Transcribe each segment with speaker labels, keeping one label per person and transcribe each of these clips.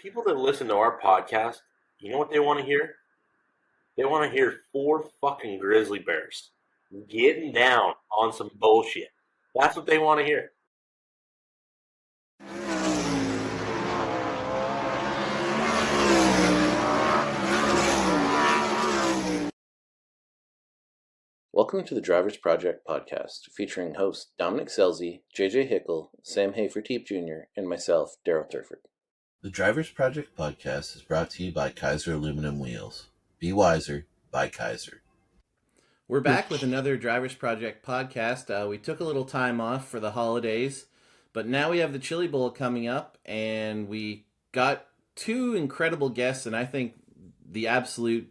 Speaker 1: People that listen to our podcast, you know what they want to hear? They want to hear four fucking grizzly bears getting down on some bullshit. That's what they want to hear.
Speaker 2: Welcome to the Drivers Project podcast, featuring hosts Dominic Selzy, JJ Hickle, Sam Hafertepe Jr., and myself, Daryl Turford.
Speaker 3: The Drivers Project podcast is brought to you by Kaiser Aluminum Wheels. Be wiser, buy Kaiser.
Speaker 4: We're back with another Drivers Project podcast. We took a little time off for the holidays, but now we have the Chili Bowl coming up, and we got two incredible guests, and I think the absolute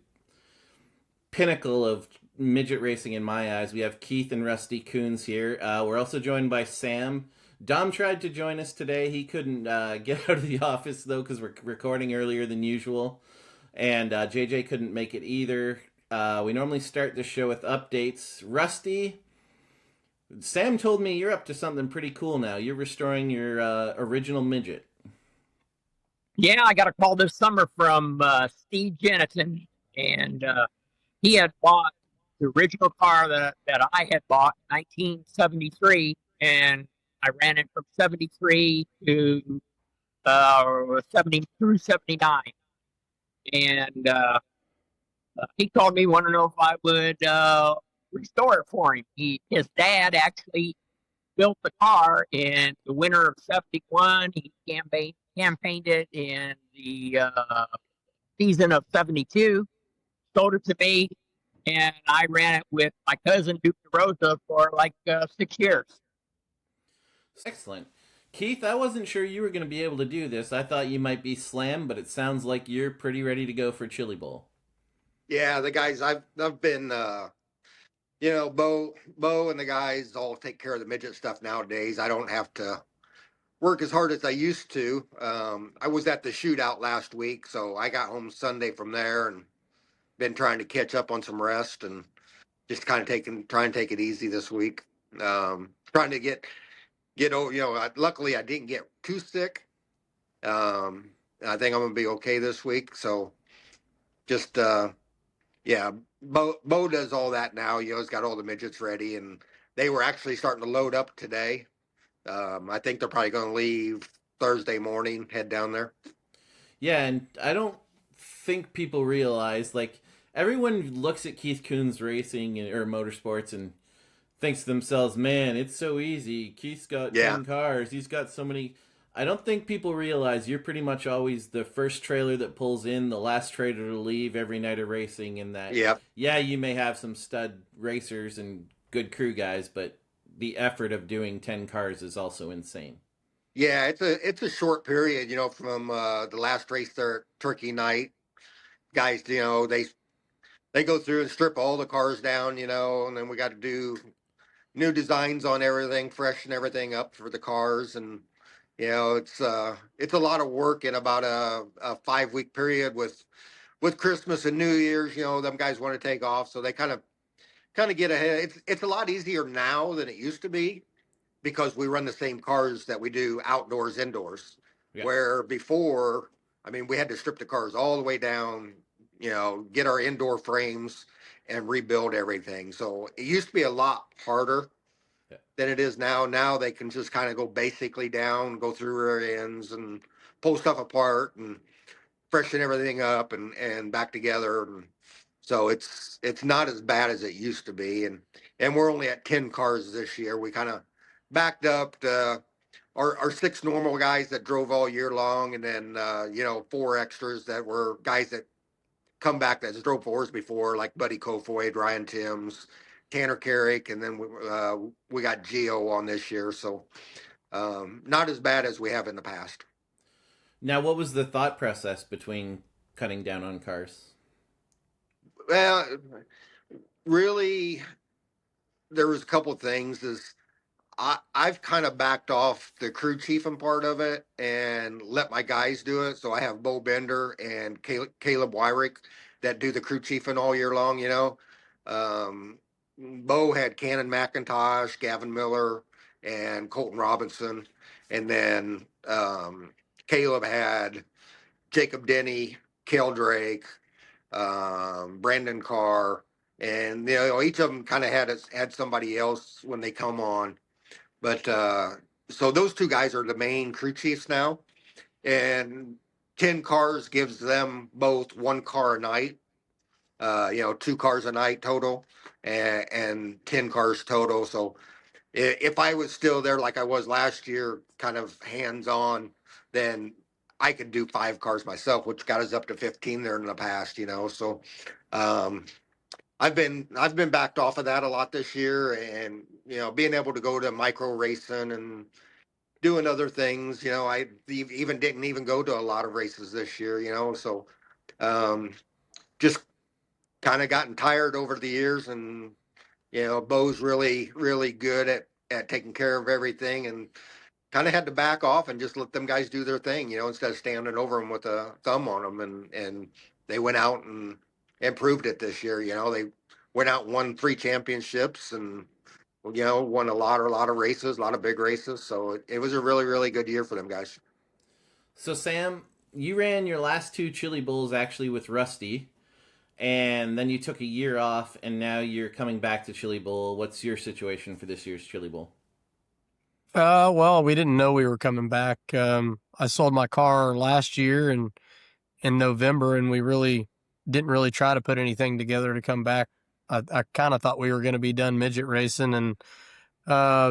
Speaker 4: pinnacle of midget racing in my eyes. We have Keith and Rusty Kunz here. We're also joined by Sam. Dom tried to join us today. He couldn't get out of the office, though, because we're recording earlier than usual. And JJ couldn't make it either. We normally start the show with updates. Rusty, Sam told me you're up to something pretty cool now. You're restoring your original midget.
Speaker 5: Yeah, I got a call this summer from Steve Jennison, and he had bought the original car that I had bought in 1973, and I ran it from 73 to 70 through 79. And he called me, wanted to know if I would restore it for him. His dad actually built the car in the winter of 71. He campaigned it in the season of 72, sold it to me, and I ran it with my cousin Duke DeRosa for like 6 years.
Speaker 4: Excellent. Keith, I wasn't sure you were going to be able to do this. I thought you might be slammed, but it sounds like you're pretty ready to go for Chili Bowl.
Speaker 6: Yeah, the guys, I've been, Bo and the guys all take care of the midget stuff nowadays. I don't have to work as hard as I used to. I was at the shootout last week, so I got home Sunday from there and been trying to catch up on some rest and just kind of trying to take it easy this week. Trying to get over, luckily I didn't get too sick. I think I'm going to be okay this week. So just, yeah, Bo does all that now. He's got all the midgets ready, and they were actually starting to load up today. I think they're probably going to leave Thursday morning, head down there.
Speaker 4: Yeah, and I don't think people realize, like, everyone looks at Keith Kunz racing or motorsports and thinks to themselves, man, it's so easy. Keith's got 10 cars. He's got so many. I don't think people realize you're pretty much always the first trailer that pulls in, the last trailer to leave every night of racing, and that, yeah, you may have some stud racers and good crew guys, but the effort of doing 10 cars is also insane.
Speaker 6: Yeah, it's a short period, from the last race there at Turkey Night. Guys, they go through and strip all the cars down, and then we got to do new designs on everything, freshen everything up for the cars, and it's a lot of work in about a 5-week period with Christmas and New Year's. Them guys want to take off, so they kind of get ahead. It's a lot easier now than it used to be because we run the same cars that we do outdoors, indoors. Yeah. Where before, we had to strip the cars all the way down, get our indoor frames and rebuild everything. So it used to be a lot harder than it is now. Now they can just kind of go basically down, go through rear ends and pull stuff apart and freshen everything up and back together. And so it's not as bad as it used to be. And we're only at 10 cars this year. We kind of backed up to our 6 normal guys that drove all year long. And then, 4 extras that were guys that come back that drove 4s before, like Buddy Kofoid, Ryan Timms, Tanner Carrick, and then we got Gio on this year, so not as bad as we have in the past.
Speaker 4: Now, what was the thought process between cutting down on cars?
Speaker 6: Well, really, there was a couple of things. I've kind of backed off the crew chiefing part of it and let my guys do it. So I have Bo Bender and Caleb Wyrick that do the crew chiefing all year long, Bo had Cannon McIntosh, Gavin Miller, and Colton Robinson. And then Caleb had Jacob Denny, Cale Drake, Brandon Carr, and each of them kind of had somebody else when they come on. But so those two guys are the main crew chiefs now, and 10 cars gives them both one car a night. 2 cars a night total, and 10 cars total. So if I was still there like I was last year, kind of hands on, then I could do 5 cars myself, which got us up to 15 there in the past. So um, I've been backed off of that a lot this year, and being able to go to micro racing and doing other things. I even didn't even go to a lot of races this year. So um, just kind of gotten tired over the years, and Bo's really really good at taking care of everything, and kind of had to back off and just let them guys do their thing, instead of standing over them with a thumb on them. And they went out and proved it this year. They went out and won 3 championships, and won a lot of races, a lot of big races. So it was a really really good year for them guys.
Speaker 4: So Sam, you ran your last 2 Chili Bowls actually with Rusty, and then you took a year off, and now you're coming back to Chili Bowl. What's your situation for this year's Chili Bowl?
Speaker 7: Well, we didn't know we were coming back. I sold my car last year and in November, and we didn't really try to put anything together to come back. I kind of thought we were going to be done midget racing, and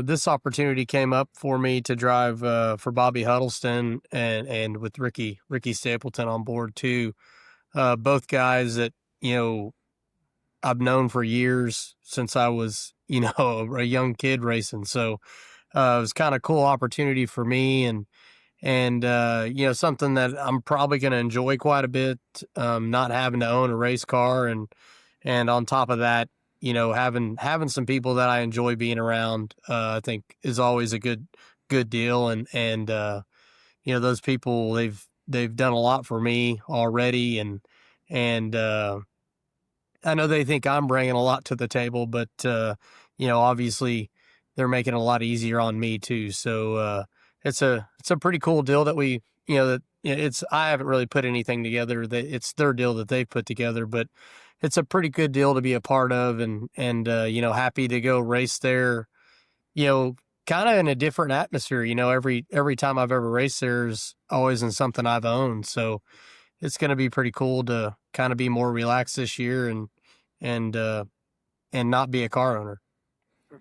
Speaker 7: this opportunity came up for me to drive for Bobby Huddleston and with Ricky Stapleton on board too. Both guys that I've known for years since I was a young kid racing. So it was kind of cool opportunity for me, and something that I'm probably going to enjoy quite a bit. Not having to own a race car, and on top of that, having some people that I enjoy being around, I think is always a good deal. And those people, they've done a lot for me already, and I know they think I'm bringing a lot to the table, but obviously they're making it a lot easier on me too. So it's a pretty cool deal that I haven't really put anything together. That it's their deal that they've put together, but it's a pretty good deal to be a part of, and happy to go race there. Kind of in a different atmosphere. Every time I've ever raced there is always in something I've owned. So it's going to be pretty cool to kind of be more relaxed this year and not be a car owner.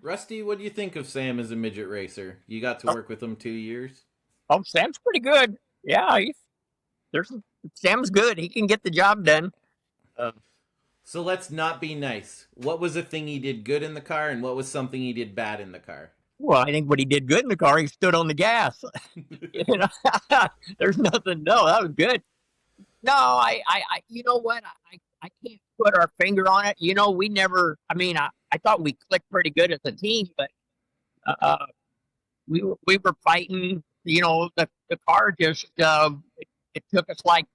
Speaker 4: Rusty, what do you think of Sam as a midget racer? You got to work with him 2 years.
Speaker 5: Oh, Sam's pretty good. Yeah, Sam's good. He can get the job done.
Speaker 4: So let's not be nice. What was a thing he did good in the car, and what was something he did bad in the car?
Speaker 5: Well, I think what he did good in the car, he stood on the gas. There's nothing. No, that was good. No, I you know what? I can't put our finger on it. We never. I mean, I thought we clicked pretty good as a team, but we were fighting. The car just it took us like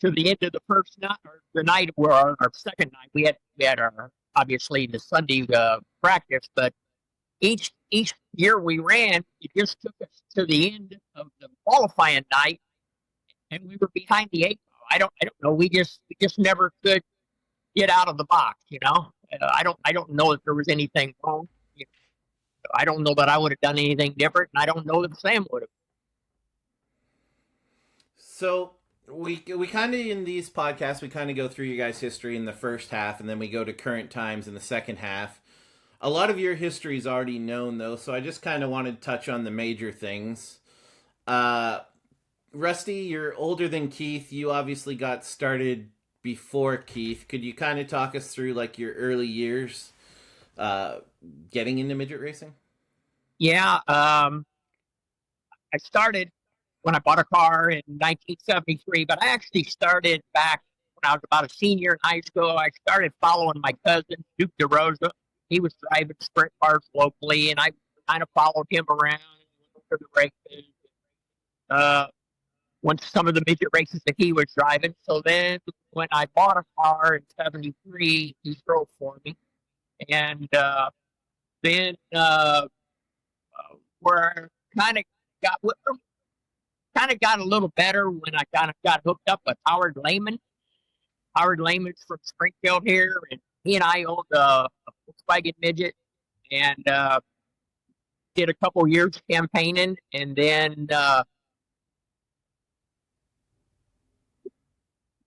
Speaker 5: to the end of the first night or the night where our second night we had our obviously the Sunday practice, but each year we ran, it just took us to the end of the qualifying night, and we were behind the 8 ball. I don't know. We just never could get out of the box. I don't know if there was anything wrong. I don't know that I would have done anything different, and I don't know that Sam would have.
Speaker 4: So we kind of in these podcasts we kind of go through you guys' history in the first half, and then we go to current times in the second half. A lot of your history is already known, though, so I just kind of wanted to touch on the major things. Rusty, you're older than Keith. You obviously got started before Keith. Could you kind of talk us through like your early years getting into midget racing?
Speaker 5: Yeah, I started when I bought a car in 1973, but I actually started back when I was about a senior in high school. I started following my cousin, Duke DeRosa. He was driving sprint cars locally, and I kind of followed him around to the races. Went to some of the midget races that he was driving. So then when I bought a car in 73, he drove for me. And then where I kind of kind of got a little better when I kind of got hooked up with Howard Lehman. Howard Lehman's from Springfield here, and he and I owned a Volkswagen Midget, and did a couple years campaigning, and then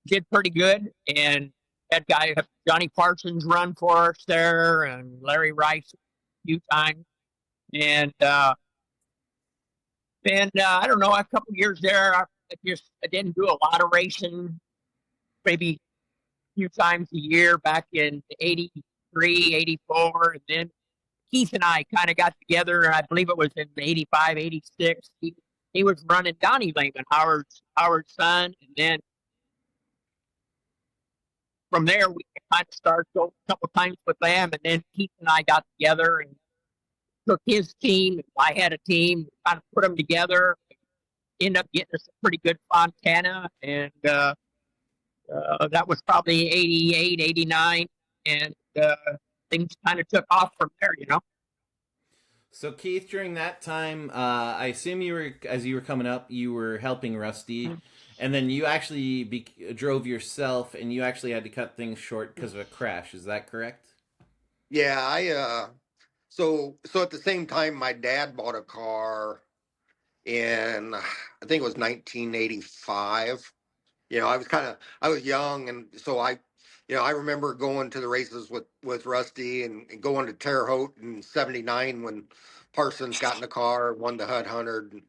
Speaker 5: did pretty good. And that guy Johnny Parsons run for us there, and Larry Rice a few times, and I don't know, a couple years there, I didn't do a lot of racing, maybe a few times a year back in 83, 84. And then Keith and I kind of got together, I believe it was in 85, 86. He was running Donnie Lehman, Howard's son. And then from there, we kind of started going a couple times with them. And then Keith and I got together and took his team. I had a team, kind of put them together, ended up getting us a pretty good Fontana. And that was probably 88, 89. And things kind of took off from there, you know.
Speaker 4: So Keith, during that time, I assume as you were coming up, you were helping Rusty, and then you actually drove yourself, and you actually had to cut things short because of a crash. Is that correct?
Speaker 6: Yeah, so at the same time, my dad bought a car in, I think it was 1985. I was young, and so I remember going to the races with Rusty and going to Terre Haute in '79 when Parsons got in the car and won the HUD 100.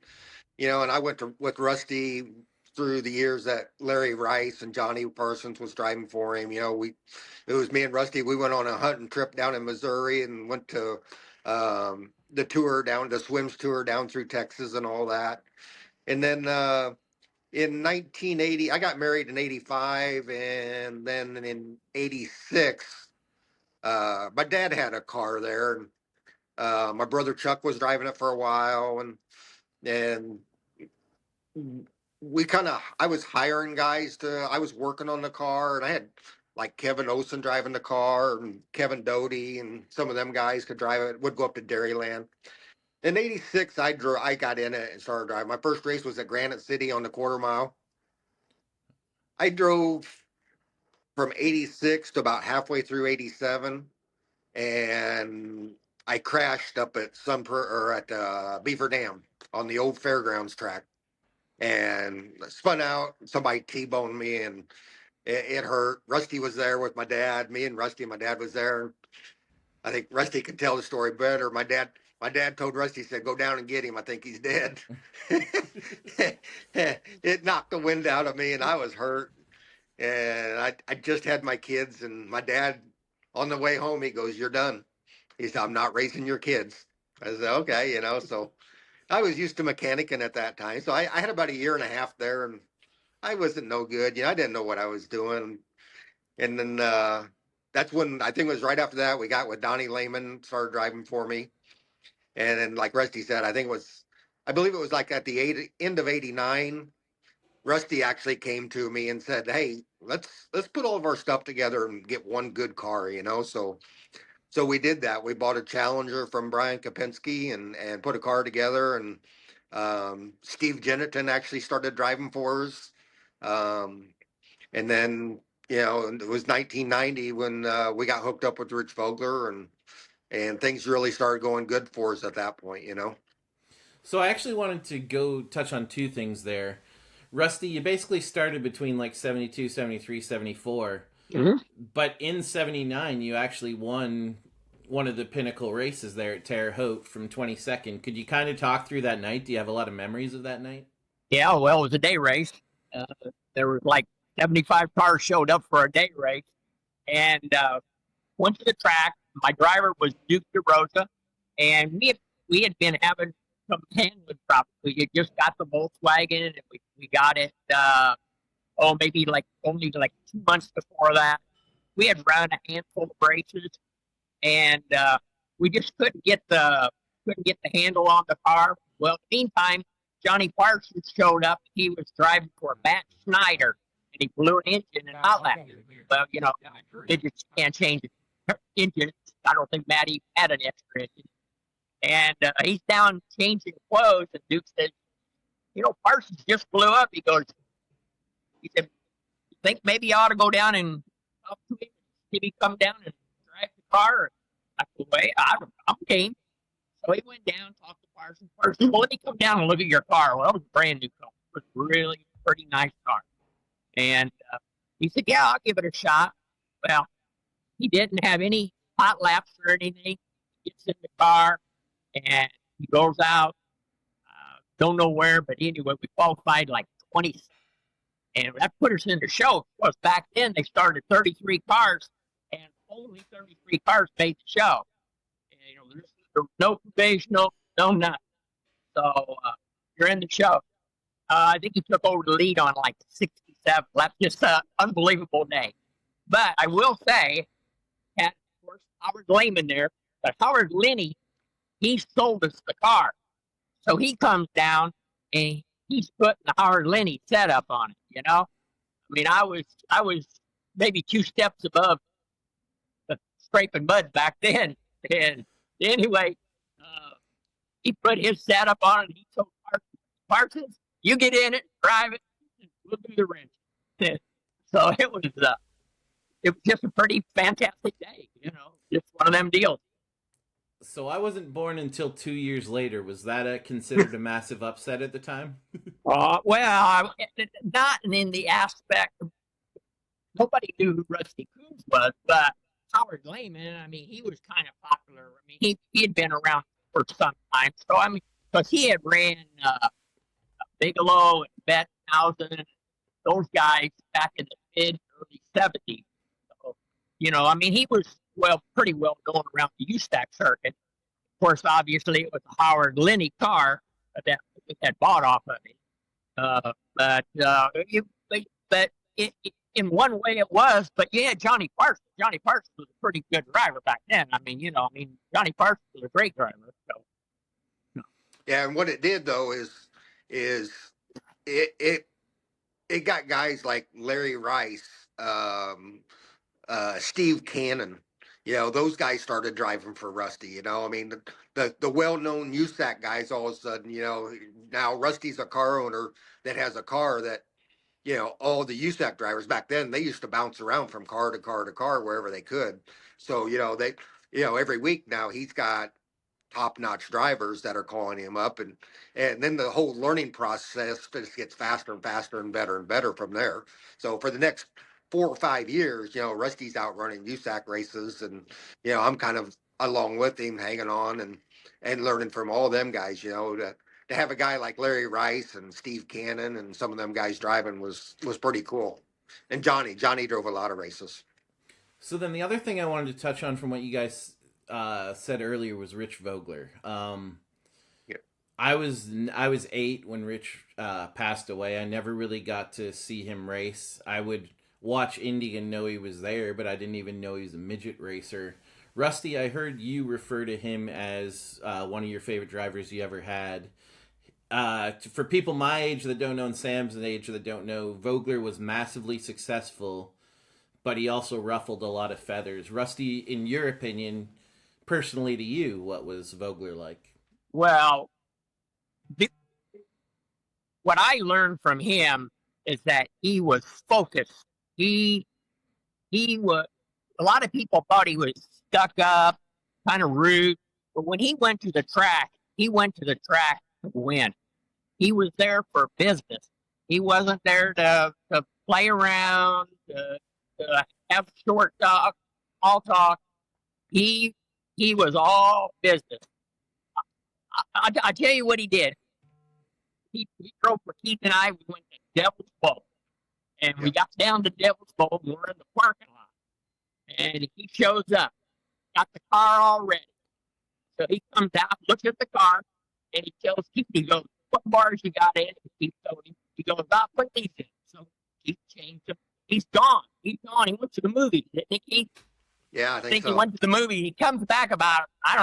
Speaker 6: And I went with Rusty through the years that Larry Rice and Johnny Parsons was driving for him. It was me and Rusty. We went on a hunting trip down in Missouri and went to the Swims tour down through Texas and all that. And then in 1980, I got married in 85, and then in 86, my dad had a car there, and my brother Chuck was driving it for a while, and I was hiring guys I was working on the car, and I had like Kevin Olson driving the car, and Kevin Doty, and some of them guys could drive it, would go up to Dairyland. In '86, I got in it and started driving. My first race was at Granite City on the quarter mile. I drove from '86 to about halfway through '87, and I crashed up at Beaver Dam on the old fairgrounds track, and spun out. Somebody T-boned me, and it hurt. Rusty was there with my dad. Me and Rusty and my dad was there. I think Rusty could tell the story better. My dad told Rusty, he said, "Go down and get him. I think he's dead." It knocked the wind out of me, and I was hurt. And I just had my kids, and my dad, on the way home, he goes, "You're done." He said, "I'm not raising your kids." I said, "Okay," so I was used to mechanicking at that time. So I had about a year and a half there, and I wasn't no good. I didn't know what I was doing. And then that's when, I think it was right after that, we got with Donnie Lehman, started driving for me. And then, like Rusty said, I believe it was like at the end of '89, Rusty actually came to me and said, "Hey, let's put all of our stuff together and get one good car." So we did that. We bought a Challenger from Brian Kopinski and put a car together. And Steve Jennerton actually started driving for us. And then it was 1990 when we got hooked up with Rich Vogler, and things really started going good for us at that point.
Speaker 4: So I actually wanted to go touch on two things there. Rusty, you basically started between like 72, 73, 74.
Speaker 5: Mm-hmm.
Speaker 4: But in '79, you actually won one of the pinnacle races there at Terre Haute from 22nd. Could you kind of talk through that night? Do you have a lot of memories of that night?
Speaker 5: Yeah, well, it was a day race. There was like 75 cars showed up for a day race, and went to the track. My driver was Duke DeRosa, and we had been having some handling problems. We had just got the Volkswagen, and we got it. Maybe like only like 2 months before that. We had run a handful of races, and we just couldn't get the handle on the car. Well, in the meantime, Johnny Parsons showed up. He was driving for Matt Snyder, and he blew an engine and not that. Well, they just can't change the engine. I don't think Matty had an extra engine. And he's down changing clothes, and Duke says, Parsons just blew up. He said, you think maybe you ought to go down and talk to him? Did he come down and drive the car? I said, wait, I'm game. So he went down, talked to Parsons. Parsons, well, let me come down and look at your car. Well, it was a brand new car. It was really pretty nice car. And he said, yeah, I'll give it a shot. Well, he didn't have any hot laps or anything. He gets in the car and he goes out. Don't know where, but anyway, we qualified like 20. And that put us in the show. Because back then they started 33 cars, and only 33 cars made the show. And, there was no provisional, no nothing. So you're in the show. I think he took over the lead on like 67. That's just an unbelievable day. But I will say, of course, Howard Lehman there, but Howard Linney, he sold us the car. So he comes down and he's putting the Howard Linney setup on it, I mean, I was maybe 2 steps above the scraping mud back then. And anyway, he put his setup on it. And he told Parsons, you get in it, drive it, and we'll do the wrench. So it was just a pretty fantastic day, just one of them deals.
Speaker 4: So I wasn't born until 2 years later. Was that considered a massive upset at the time?
Speaker 5: Well, not in the aspect. Nobody knew who Rusty Kunz was, but Howard Lehman, I mean, he was kind of popular. I mean, he had been around for some time. So, I mean, because he had ran Bigelow and Bettenhausen, those guys back in the mid-early 70s. So, I mean, he was pretty well known around the USAC circuit. Of course, obviously, it was a Howard Linney car that had bought off of him. But in one way it was. But yeah, Johnny Parsons. Johnny Parsons was a pretty good driver back then. I mean, Johnny Parsons was a great driver. So.
Speaker 6: Yeah, and what it did though is it got guys like Larry Rice, Steve Cannon. Those guys started driving for Rusty. I mean, the well-known USAC guys all of a sudden, now Rusty's a car owner that has a car that, all the USAC drivers back then, they used to bounce around from car to car to car wherever they could. So, every week now he's got top-notch drivers that are calling him up, and then the whole learning process just gets faster and faster and better from there. So for the next 4 or 5 years, Rusty's out running USAC races, and I'm kind of along with him, hanging on and learning from all them guys. To have a guy like Larry Rice and Steve Cannon and some of them guys driving was pretty cool. And Johnny drove a lot of races.
Speaker 4: So then the other thing I wanted to touch on from what you guys said earlier was Rich Vogler.
Speaker 6: Yeah.
Speaker 4: I was 8 when Rich passed away. I never really got to see him race. I would watch Indy and know he was there, but I didn't even know he was a midget racer. Rusty, I heard you refer to him as one of your favorite drivers you ever had. For people my age that don't know, and Sam's age that don't know, Vogler was massively successful, but he also ruffled a lot of feathers. Rusty, in your opinion, personally to you, what was Vogler like?
Speaker 5: Well, what I learned from him is that he was focused. He was. A lot of people thought he was stuck up, kind of rude, but when he went to the track, to win. He was there for business. He wasn't there to play around, to have short talk, all talk. He was all business. I tell you what he did. He drove for Keith and I. We went to Devil's Bowl. And we got down to Devil's Bowl. And we're in the parking lot. And he shows up. Got the car all ready. So he comes out, looks at the car, and he tells Keith, he goes, what bars you got in? He goes, I'll put these in. So Keith changed them. He's gone. He went to the movie. I think
Speaker 6: Yeah, I think so.
Speaker 5: he went to the movie. He comes back about, 2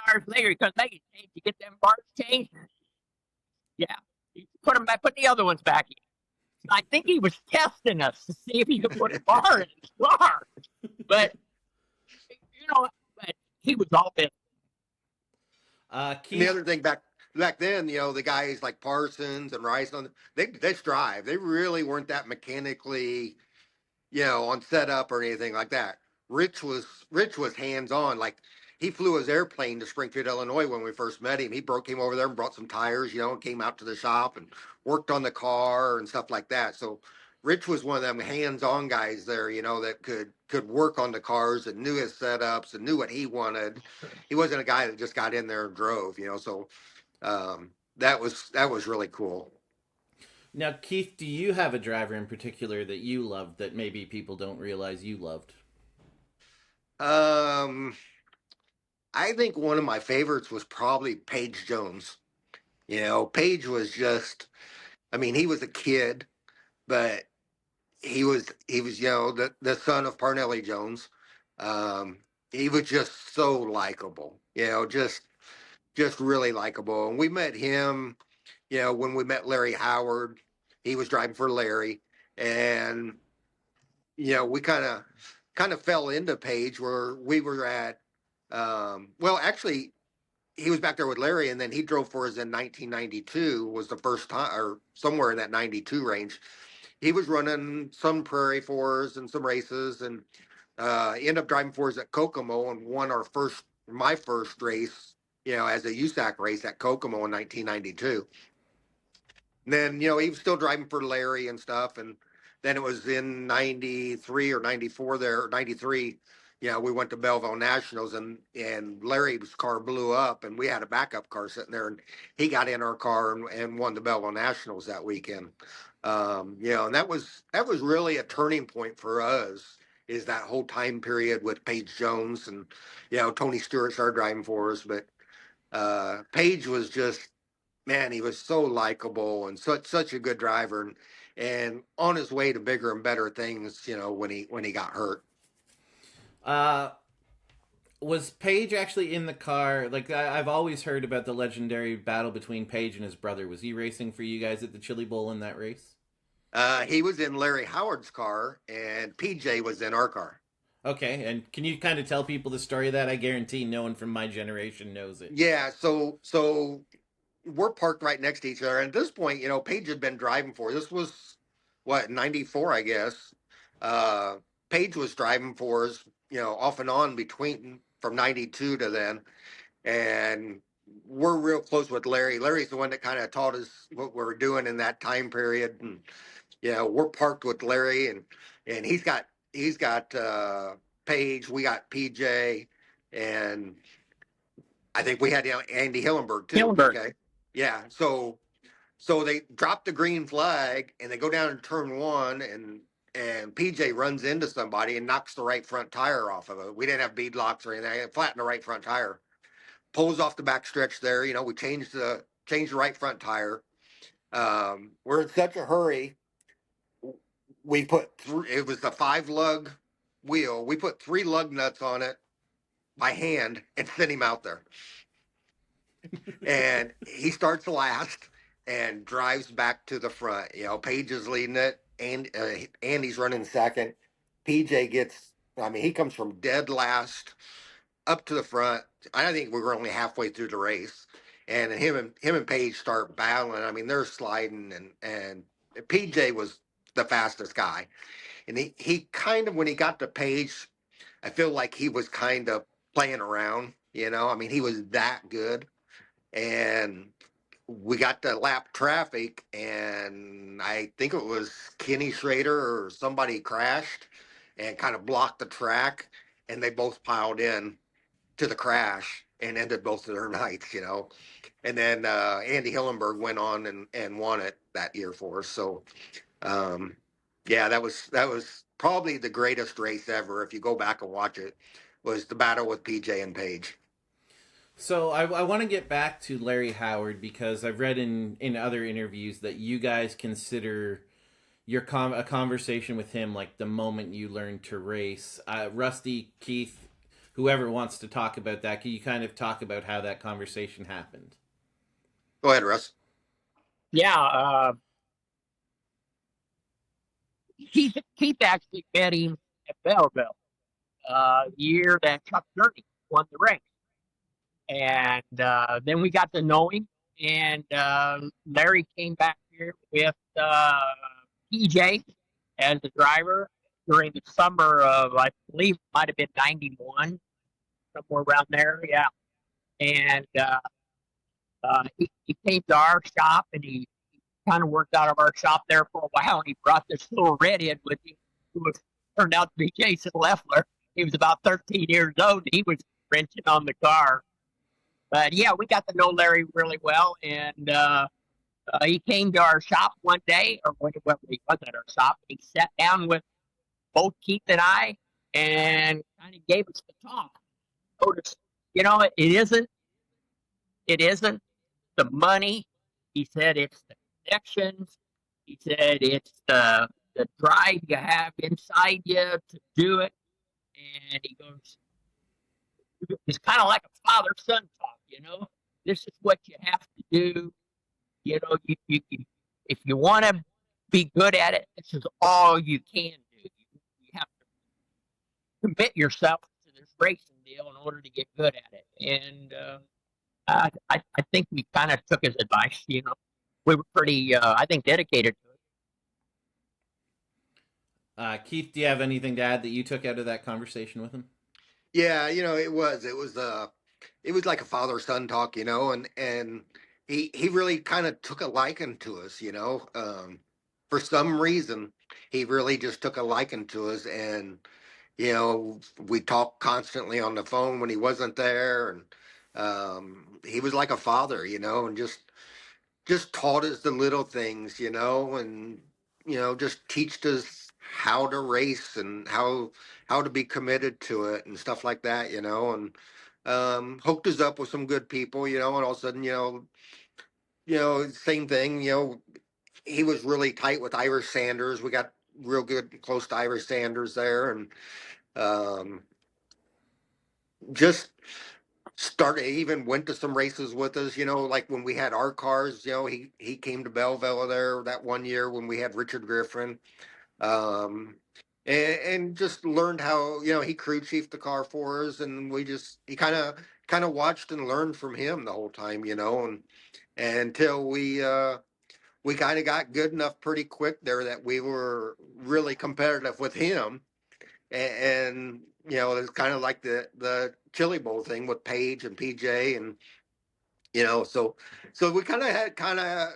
Speaker 5: hours later. He comes back. He says, you get them bars changed? Yeah. He put them back, put the other ones back in. I think he was testing us to see if he could put a bar in his car. But, but he was all business.
Speaker 6: And the other thing back back then, the guys like Parsons and Rice, they just drive. They really weren't that mechanically, on setup or anything like that. Rich was hands on. Like he flew his airplane to Springfield, Illinois when we first met him. He came over there and brought some tires, and came out to the shop and worked on the car and stuff like that. So Rich was one of them hands on guys there, that could work on the cars and knew his setups and knew what he wanted. He wasn't a guy that just got in there and drove, so that was really cool.
Speaker 4: Now, Keith, do you have a driver in particular that you loved that maybe people don't realize you loved?
Speaker 6: Um, I think one of my favorites was probably Paige Jones. Paige was just, I mean, he was a kid, but he was the son of Parnelli Jones. Um, he was just so likable, just really likable. And we met him, when we met Larry Howard. He was driving for Larry, and we kind of fell into Paige where we were at. Well, actually, he was back there with Larry, and then he drove for us in 1992. Was the first time, or somewhere in that 92 range. He was running some prairie for us and some races, and ended up driving for us at Kokomo and won my first race, as a USAC race at Kokomo in 1992. And then, he was still driving for Larry and stuff. And then it was in 93 or 94 there, 93. We went to Belleville Nationals, and Larry's car blew up, and we had a backup car sitting there, and he got in our car and won the Belleville Nationals that weekend. And that was really a turning point for us, is that whole time period with Paige Jones, and Tony Stewart started driving for us. But Paige was just, man, he was so likable and such a good driver, and on his way to bigger and better things, when he got hurt.
Speaker 4: Uh, was Paige actually in the car? Like, I've always heard about the legendary battle between Paige and his brother. Was he racing for you guys at the Chili Bowl in that race?
Speaker 6: He was in Larry Howard's car, and PJ was in our car.
Speaker 4: Okay, and can you kind of tell people the story of that? I guarantee no one from my generation knows it.
Speaker 6: Yeah, so we're parked right next to each other. And at this point, Paige had been driving for, this was what, 94, I guess. Uh, Paige was driving for us, off and on between from 92 to then. And we're real close with Larry. Larry's the one that kind of taught us what we were doing in that time period. And, we're parked with Larry, and he's got Paige, we got PJ, and I think we had Andy Hillenberg too.
Speaker 5: Hillenberg.
Speaker 6: Okay. Yeah. So they drop the green flag and they go down in turn one, and PJ runs into somebody and knocks the right front tire off of it. We didn't have bead locks or anything. It flattened the right front tire. Pulls off the back stretch there. We changed the right front tire. We're in such a hurry. We put it was the 5-lug wheel. We put 3 lug nuts on it by hand and sent him out there. And he starts last and drives back to the front. Paige is leading it, and Andy's running second. PJ he comes from dead last up to the front. I think we were only halfway through the race, and him and Paige start battling. I mean, they're sliding, and PJ was the fastest guy, and he kind of, when he got to Paige, I feel like he was kind of playing around. I mean, he was that good. And we got to lap traffic, and I think it was Kenny Schrader or somebody crashed and kind of blocked the track, and they both piled in to the crash and ended both of their nights. And then Andy Hillenberg went on and won it that year for us. So yeah, that was probably the greatest race ever. If you go back and watch it, was the battle with PJ and Paige.
Speaker 4: So I want to get back to Larry Howard, because I've read in other interviews that you guys consider a conversation with him like the moment you learned to race. Rusty, Keith, whoever wants to talk about that, can you kind of talk about how that conversation happened?
Speaker 6: Go ahead, Russ.
Speaker 5: Yeah, Keith actually met him at Belleville, the year that Chuck Journey won the race. And then we got to know him, and Larry came back here with PJ as the driver during the summer of, I believe, it might have been '91, somewhere around there. Yeah, and he came to our shop, and he kind of worked out of our shop there for a while, and he brought this little redhead with him, who turned out to be Jason Leffler. He was about 13 years old, and he was wrenching on the car. But yeah, we got to know Larry really well, and he came to our shop one day, or when he was at our shop. He sat down with both Keith and I, and kind of gave us the talk. Told us, it isn't the money. He said it's the connections. He said it's the drive you have inside you to do it. And he goes, it's kind of like a father-son talk. This is what you have to do. If you want to be good at it, this is all you can do. You have to commit yourself to this racing deal in order to get good at it. And I think we kind of took his advice. We were pretty, I think, dedicated to
Speaker 4: it. Keith, do you have anything to add that you took out of that conversation with him?
Speaker 6: Yeah, it was like a father-son talk, and he really kind of took a liking to us, for some reason. He really just took a liking to us, and we talked constantly on the phone when he wasn't there, and he was like a father, and just taught us the little things, and just teached us how to race and how to be committed to it and stuff like that, and hooked us up with some good people, and all of a sudden, same thing, he was really tight with Irish Sanders. We got real good close to Irish Sanders there, and just started, even went to some races with us, like when we had our cars, he came to Belleville there that one year when we had Richard Griffin, um and just learned how, he crew chiefed the car for us, and he kind of watched and learned from him the whole time, and until we kind of got good enough pretty quick there that we were really competitive with him. And it's kind of like the Chili Bowl thing with Paige and PJ, and so we kind of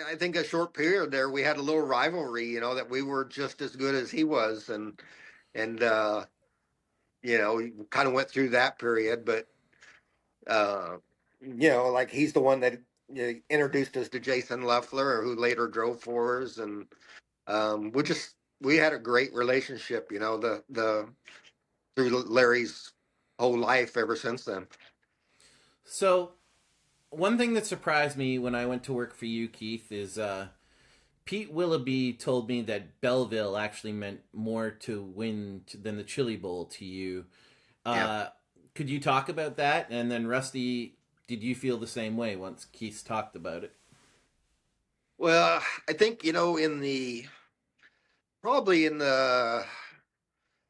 Speaker 6: I think a short period there we had a little rivalry, that we were just as good as he was, and we kind of went through that period. But like he's the one that introduced us to Jason Leffler, who later drove for us, and we had a great relationship, the through Larry's whole life ever since then.
Speaker 4: So, one thing that surprised me when I went to work for you, Keith, is Pete Willoughby told me that Belleville actually meant more to win than the Chili Bowl to you.
Speaker 6: Yeah.
Speaker 4: Could you talk about that? And then, Rusty, did you feel the same way once Keith talked about it?
Speaker 6: Well, I think, probably in the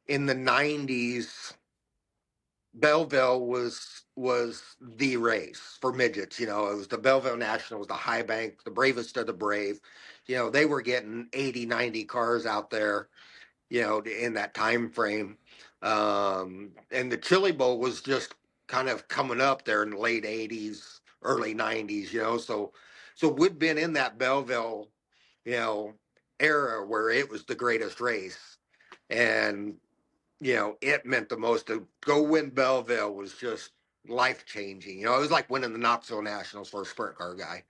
Speaker 6: 90s, Belleville was the race for midgets. It was the Belleville Nationals, the High Bank, the bravest of the brave. They were getting 80, 90 cars out there, in that time frame. And the Chili Bowl was just kind of coming up there in the late 80s, early 90s, so we'd been in that Belleville, era where it was the greatest race. And it meant the most. To go win Belleville was just life changing. It was like winning the Knoxville Nationals for a sprint car guy.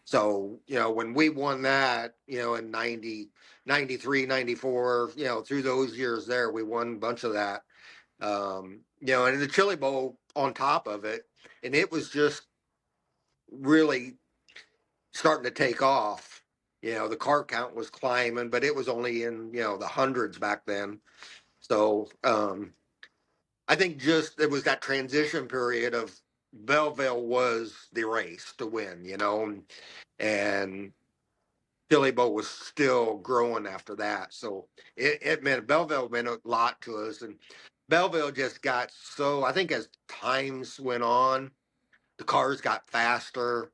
Speaker 6: So, when we won that, in 90, 93, 94, through those years there, we won a bunch of that. And the Chili Bowl on top of it. And it was just really starting to take off. The car count was climbing, but it was only in, the hundreds back then. So, I think just it was that transition period of Belleville was the race to win, and Chili Bowl was still growing after that. So it meant Belleville meant a lot to us. And Belleville just got so, I think as times went on, the cars got faster.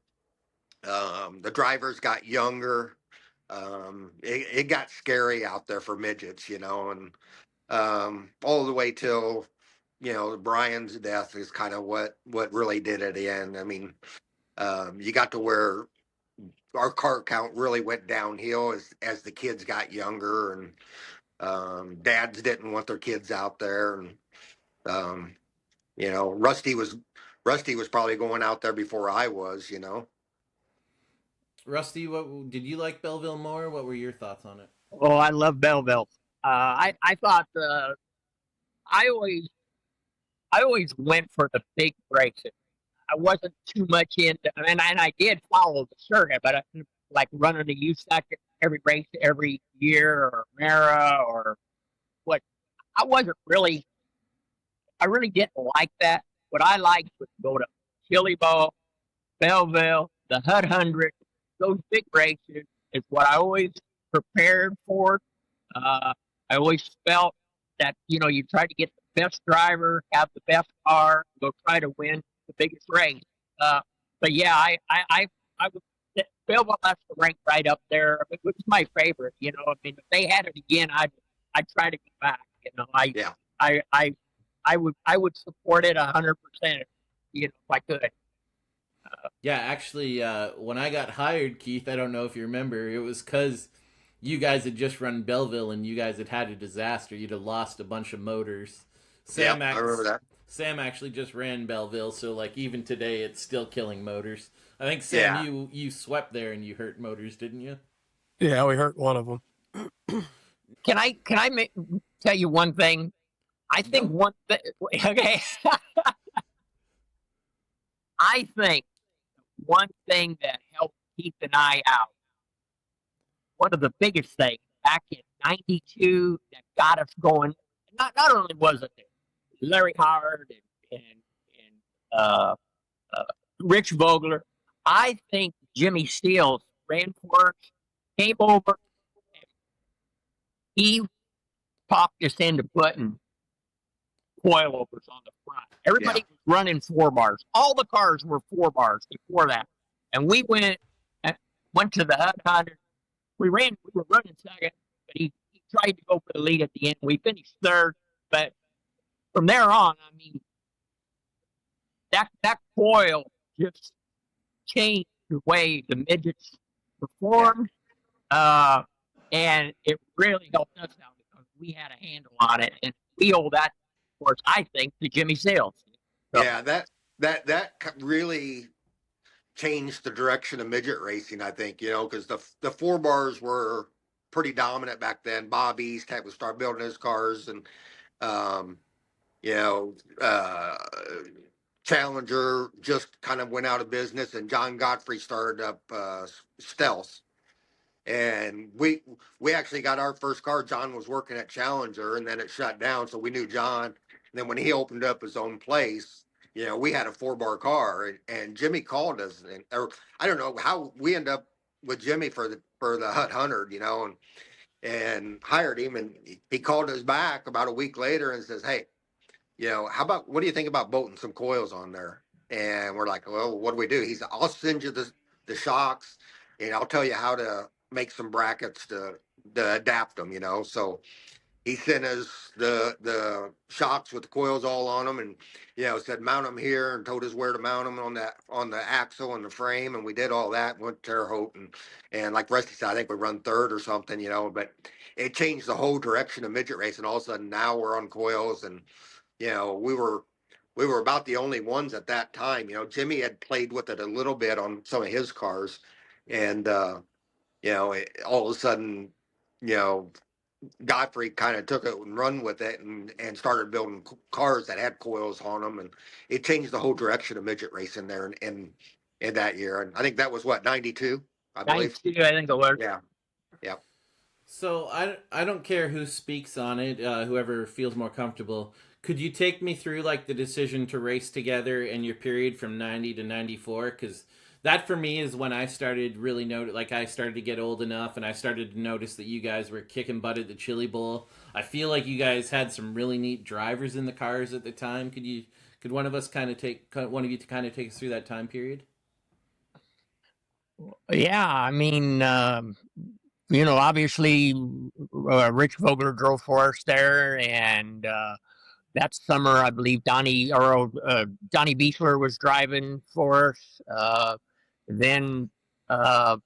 Speaker 6: The drivers got younger. It got scary out there for midgets, and all the way till Brian's death is kind of what really did it in. I mean, you got to where our car count really went downhill as the kids got younger, and dads didn't want their kids out there, and um, Rusty was probably going out there before I was.
Speaker 4: Rusty, what did you like Belleville more? What were your thoughts on it?
Speaker 5: Oh, I love Belleville. I thought I always I always went for the big races. I wasn't too much into, and I did follow the circuit, but like running the USAC every race every year or Mara or what. I wasn't really. I really didn't like that. What I liked was go to Chili Bowl, Belleville, the Hut 100. Those big races is what I always prepared for. I always felt that you try to get the best driver, have the best car, go try to win the biggest race. But yeah, I would. Belleville has to rank right up there. It was my favorite. I mean, if they had it again, I'd try to get back.
Speaker 6: Yeah.
Speaker 5: I would support it 100%. If I could.
Speaker 4: Yeah, actually, when I got hired, Keith, I don't know if you remember, it was because you guys had just run Belleville and you guys had had a disaster. You'd have lost a bunch of motors.
Speaker 6: I remember that.
Speaker 4: Sam actually just ran Belleville, so like even today, it's still killing motors. I think Sam, you swept there and you hurt motors, didn't you?
Speaker 7: Yeah, we hurt one of them.
Speaker 5: Can I tell you one thing? I think one thing. Okay. I think one thing that helped Keith and I out, one of the biggest things back in '92 that got us going. Not only was it Larry Howard and uh, Rich Vogler, I think Jimmy Steele ran for us, came over, and he talked us into putting coilovers on the front. Everybody was running 4-bars. All the cars were 4-bars before that. And we went to the Hut 100. We were running second, but he tried to go for the lead at the end. We finished third, but from there on, I mean, that coil just changed the way the midgets performed, and it really helped us out because we had a handle on it, and we owe that, of course, I think, to Jimmy Sales.
Speaker 6: So, yeah, that really changed the direction of midget racing, I think, because the 4-bars were pretty dominant back then. Bob East had to start building his cars, and Challenger just kind of went out of business, and John Godfrey started up Stealth. And we actually got our first car. John was working at Challenger, and then it shut down, so we knew John. And then when he opened up his own place, we had a 4-bar car, and Jimmy called us, or I don't know how we ended up with Jimmy for the Hut 100, and hired him, and he called us back about a week later and says, "Hey, what do you think about bolting some coils on there?" And we're like, "Well, what do we do?" He said, "I'll send you the shocks, and I'll tell you how to make some brackets to adapt them." So he sent us the shocks with the coils all on them, and said mount them here, and told us where to mount them on the axle and the frame, and we did all that. Went to Terre Haute, and like Rusty said, I think we run third or something, but it changed the whole direction of midget racing. All of a sudden, now we're on coils, and we were about the only ones at that time. Jimmy had played with it a little bit on some of his cars, and all of a sudden, Godfrey kind of took it and run with it, and started building cars that had coils on them, and it changed the whole direction of midget racing there in that year. And I think that was what, 92, I believe.
Speaker 5: 92, I think it was.
Speaker 6: Yeah.
Speaker 4: So I don't care who speaks on it, whoever feels more comfortable. Could you take me through like the decision to race together and your period from 90 to 94? Because that for me is when I started really I started to get old enough, and I started to notice that you guys were kicking butt at the Chili Bowl. I feel like you guys had some really neat drivers in the cars at the time. Could one of you kind of take us through that time period?
Speaker 5: Yeah, I mean, obviously, Rich Vogler drove for us there, and that summer, I believe Donnie Beechler was driving for us. Then, uh,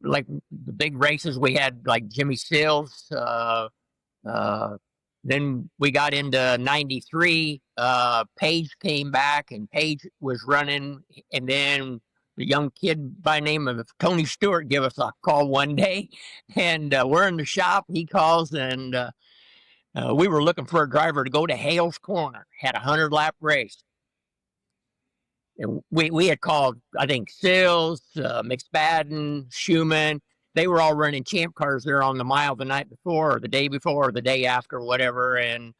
Speaker 5: like the big races, we had like Jimmy Sills. Uh, then we got into '93. Page came back, and Page was running, and then the young kid by the name of Tony Stewart gave us a call one day, and we're in the shop. He calls, and we were looking for a driver to go to Hales Corner. Had a 100-lap race. And we had called, I think, Sills, McSpadden, Schumann. They were all running champ cars there on the mile the night before, or the day before, or the day after, whatever. And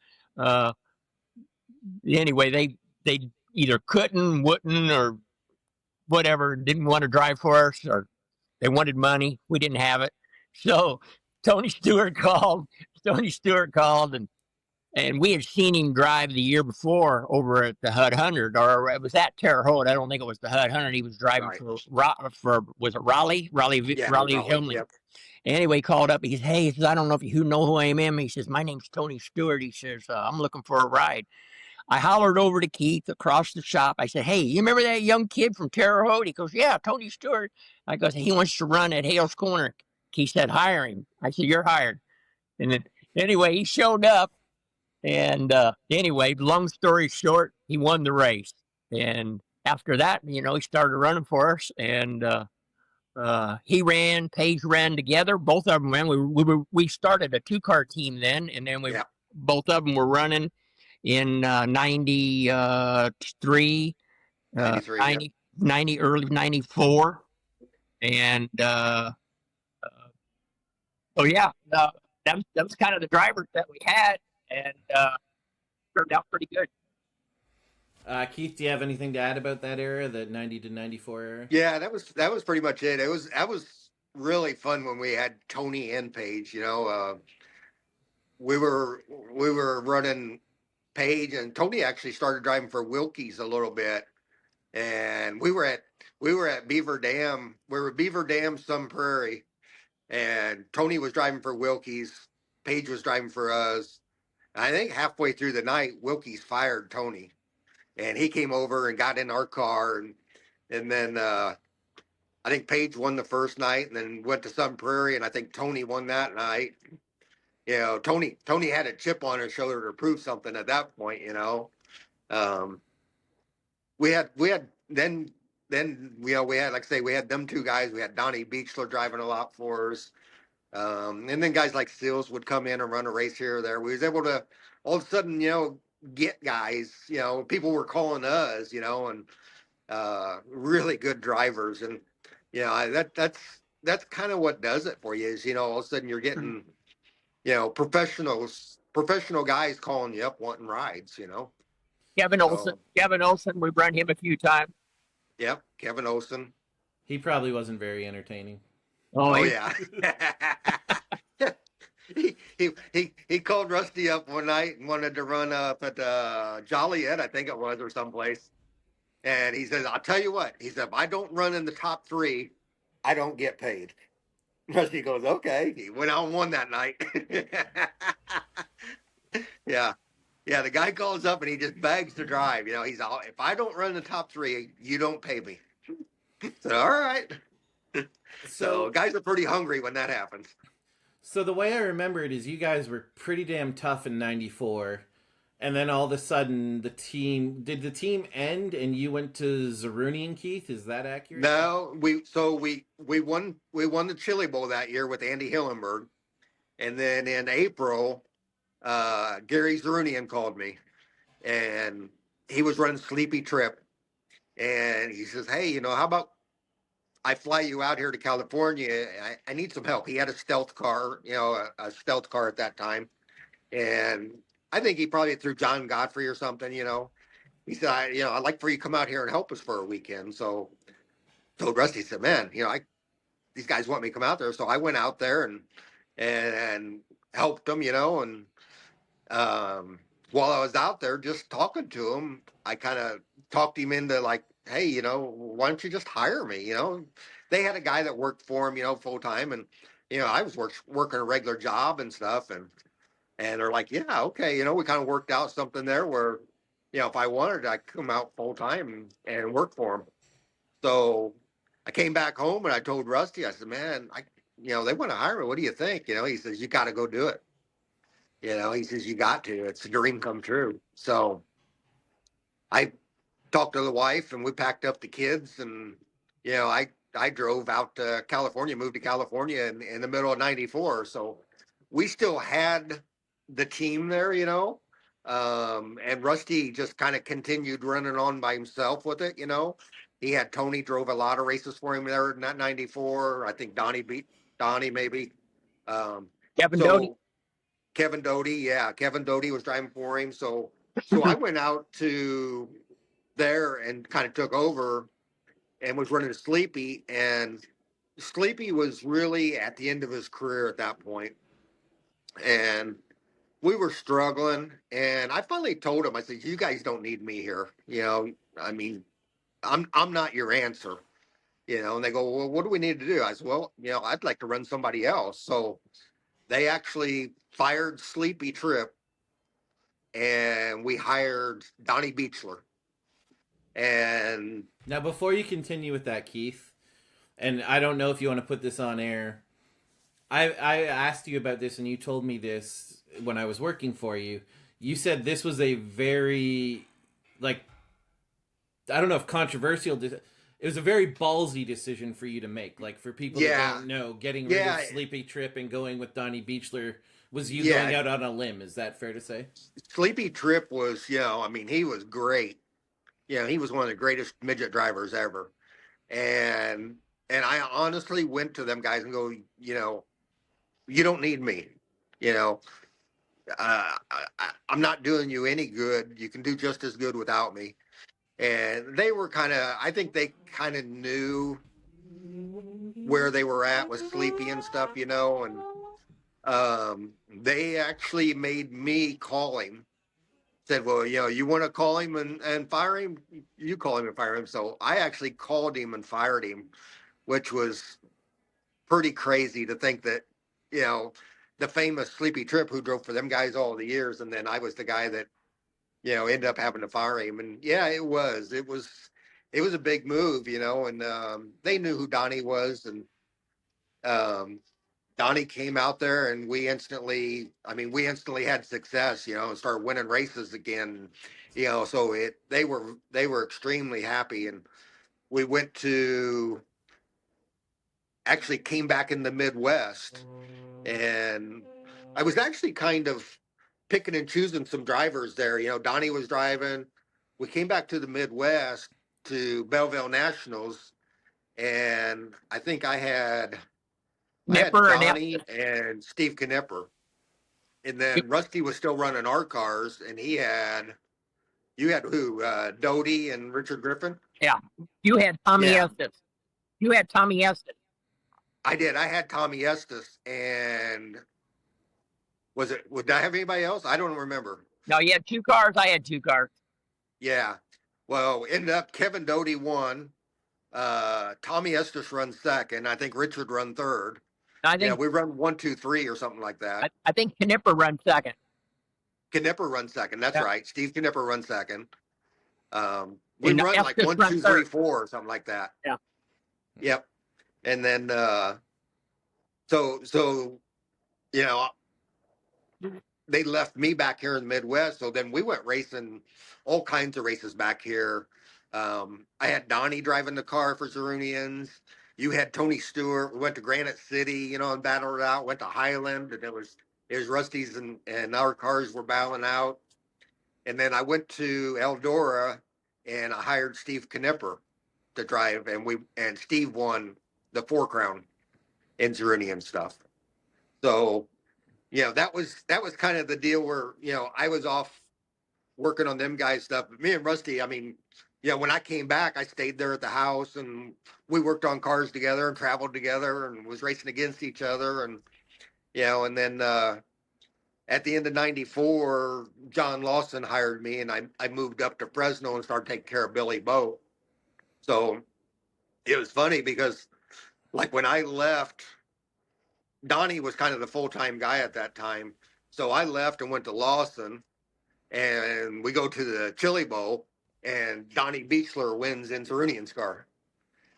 Speaker 5: anyway, they either couldn't, wouldn't, or whatever, didn't want to drive for us, or they wanted money. We didn't have it. So Tony Stewart called. Tony Stewart called, and we had seen him drive the year before over at the HUD 100, or it was at Terre Haute. I don't think it was the HUD 100. He was driving for was it Raleigh? Raleigh Hillman.
Speaker 6: Yep.
Speaker 5: Anyway, he called up. He says, "Hey," he says, "I don't know if you know who I am." He says, "My name's Tony Stewart." He says, "I'm looking for a ride." I hollered over to Keith across the shop. I said, "Hey, you remember that young kid from Terre Haute?" He goes, "Yeah, Tony Stewart." I goes, "He wants to run at Hales Corner." Keith said, "Hire him." I said, "You're hired." And then anyway, he showed up. And anyway, long story short, he won the race. And after that, he started running for us. And he ran, Page ran together. Both of them ran. We started a 2-car team then, and then both of them were running in 93, 90, early 94. And so yeah, that was kind of the drivers that we had. And turned out pretty good.
Speaker 4: Keith, do you have anything to add about that era, the 90 to 94 era?
Speaker 6: Yeah, that was pretty much it. That was really fun when we had Tony and Page. We were running Page, and Tony actually started driving for Wilkie's a little bit, and we were at Beaver Dam. We were Beaver Dam, Sun Prairie, and Tony was driving for Wilkie's. Page was driving for us. I think halfway through the night, Wilkie's fired Tony, and he came over and got in our car, and then I think Page won the first night, and then went to Sun Prairie, and I think Tony won that night. Tony had a chip on his shoulder to prove something at that point. We had then we had, like I say, we had them two guys. We had Donnie Beechler driving a lot for us. And then guys like Sills would come in and run a race here or there. We was able to all of a sudden, get guys, people were calling us, and really good drivers. And, that's kind of what does it for you is, all of a sudden you're getting, professional guys calling you up wanting rides,
Speaker 5: Kevin Olson, we've run him a few times.
Speaker 6: Yep, Kevin Olson.
Speaker 4: He probably wasn't very entertaining.
Speaker 6: Oh yeah. He called Rusty up one night and wanted to run up at Joliet, I think it was, or someplace. And he says, "I'll tell you what." He said, "If I don't run in the top 3, I don't get paid." Rusty goes, "Okay." He went out and won that night. Yeah. The guy calls up and he just begs to drive. He's all, "If I don't run in the top 3, you don't pay me." So, all right. So guys are pretty hungry when that happens.
Speaker 4: So the way I remember it is you guys were pretty damn tough in 94, and then all of a sudden did the team end and you went to Zeruni and Keith? Is that accurate?
Speaker 6: No, we won the Chili Bowl that year with Andy Hillenberg. And then in April, Gary Zerunian called me, and he was running Sleepy Trip, and he says, "Hey, how about I fly you out here to California? I need some help." He had a stealth car, a stealth car at that time. And I think he probably threw John Godfrey or something, He said, I'd like for you to come out here and help us for a weekend. So told Rusty, said, "Man, these guys want me to come out there." So I went out there and helped them, and while I was out there just talking to him, I kind of talked him into like hey, why don't you just hire me? They had a guy that worked for him, full time, and I was working a regular job and stuff, and they're like, yeah, okay, we kind of worked out something there where, if I wanted, I could come out full time and work for them. So I came back home and I told Rusty, I said, man, they want to hire me. What do you think? He says, you got to go do it. He says, you got to. It's a dream come true. So I talked to the wife and we packed up the kids and I drove out to California, moved to California in the middle of '94. So we still had the team there, and Rusty just kind of continued running on by himself with it. He had Tony drove a lot of races for him there in that '94. I think Donnie beat Donnie maybe.
Speaker 5: Kevin Doty.
Speaker 6: So Kevin Doty, yeah, Kevin Doty was driving for him. So I went out to there and kind of took over and was running Sleepy. And Sleepy was really at the end of his career at that point. And we were struggling. And I finally told him, I said, you guys don't need me here. I mean, I'm not your answer. And they go, well, what do we need to do? I said, well, I'd like to run somebody else. So they actually fired Sleepy Trip and we hired Donnie Beechler. And
Speaker 4: now, before you continue with that, Keith, and I don't know if you want to put this on air, I asked you about this and you told me this when I was working for you. You said this was a very, like, I don't know if controversial. It was a very ballsy decision for you to make. Like, for people that don't know, getting rid of Sleepy Trip and going with Donnie Beechler was you going out on a limb. Is that fair to say?
Speaker 6: Sleepy Trip was, he was great. He was one of the greatest midget drivers ever. And I honestly went to them guys and go, you don't need me. I'm not doing you any good. You can do just as good without me. And they were I think they kind of knew where they were at with Sleepy and stuff, and they actually made me call him. Said, well, you want to call him and fire him? You call him and fire him. So I actually called him and fired him, which was pretty crazy to think that, the famous Sleepy Trip who drove for them guys all the years. And then I was the guy that, ended up having to fire him. And yeah, it was a big move, and they knew who Donnie was. And Donnie came out there and we instantly had success, and started winning races again, so they were extremely happy. And we actually came back in the Midwest, and I was actually kind of picking and choosing some drivers there. Donnie was driving. We came back to the Midwest to Belleville Nationals, and I think I had Donnie and Steve Knipper. And then Rusty was still running our cars, and you had who? Doty and Richard Griffin?
Speaker 5: Yeah. You had Tommy Estes.
Speaker 6: I did. I had Tommy Estes, and would I have anybody else? I don't remember.
Speaker 5: No, you had two cars. I had two cars.
Speaker 6: Yeah. Well, ended up Kevin Doty won. Tommy Estes run second. I think Richard run third. We run 1, 2, 3 or something like that.
Speaker 5: I think Knipper run second.
Speaker 6: Knipper run second. That's right. Steve Knipper run second. We run like 1, 2, 3, 4 or something like that.
Speaker 5: Yeah.
Speaker 6: Yep. And then so they left me back here in the Midwest. So then we went racing all kinds of races back here. I had Donnie driving the car for Zerunians. You had Tony Stewart. We went to Granite City, and battled it out. Went to Highland, and it was Rusty's and our cars were battling out. And then I went to Eldora, and I hired Steve Knipper to drive, and Steve won the 4 Crown in Zerunian stuff. So, that was kind of the deal where I was off working on them guys' stuff. But me and Rusty, when I came back, I stayed there at the house and we worked on cars together and traveled together and was racing against each other. And, and then at the end of '94, John Lawson hired me and I moved up to Fresno and started taking care of Billy Boat. So it was funny because, like, when I left, Donnie was kind of the full time guy at that time. So I left and went to Lawson, and we go to the Chili Bowl, and Donnie Beechler wins in Cerunian's car.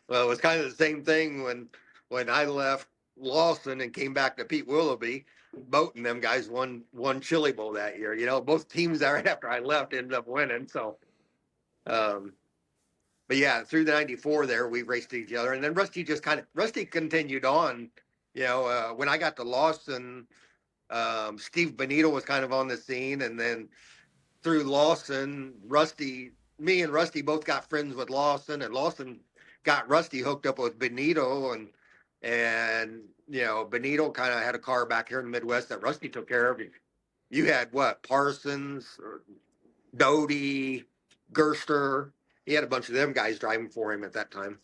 Speaker 6: Well, it was kind of the same thing when I left Lawson and came back to Pete Willoughby. Boat and them guys won Chili Bowl that year. You know, both teams right after I left ended up winning. So, but yeah, through the '94 there, we raced each other, and then Rusty continued on. You know, when I got to Lawson, Steve Benito was kind of on the scene, and then through Lawson, me and Rusty both got friends with Lawson, and Lawson got Rusty hooked up with Benito, and you know, Benito kind of had a car back here in the Midwest that Rusty took care of. You had what, Parsons, Doty, Gerster. He had a bunch of them guys driving for him at that time.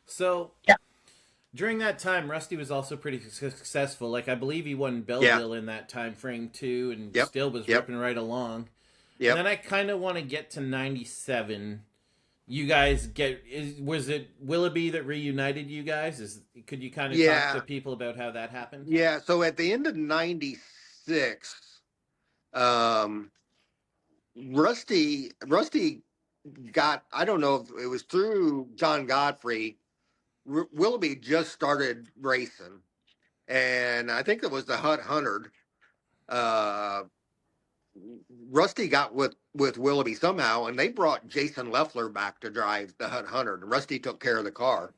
Speaker 4: So
Speaker 5: Yeah.
Speaker 4: during that time, Rusty was also pretty successful. Like, I believe he won Belleville in that time frame too, and still was ripping right along. And then I kind of want to get to '97. You guys was it Willoughby that reunited you guys? Could you kind of talk to people about how that happened?
Speaker 6: Yeah. So at the end of '96, Rusty got, I don't know if it was through John Godfrey. Willoughby just started racing, and I think it was the Hut 100. Rusty got with Willoughby somehow, and they brought Jason Leffler back to drive the Hut 100, and Rusty took care of the car.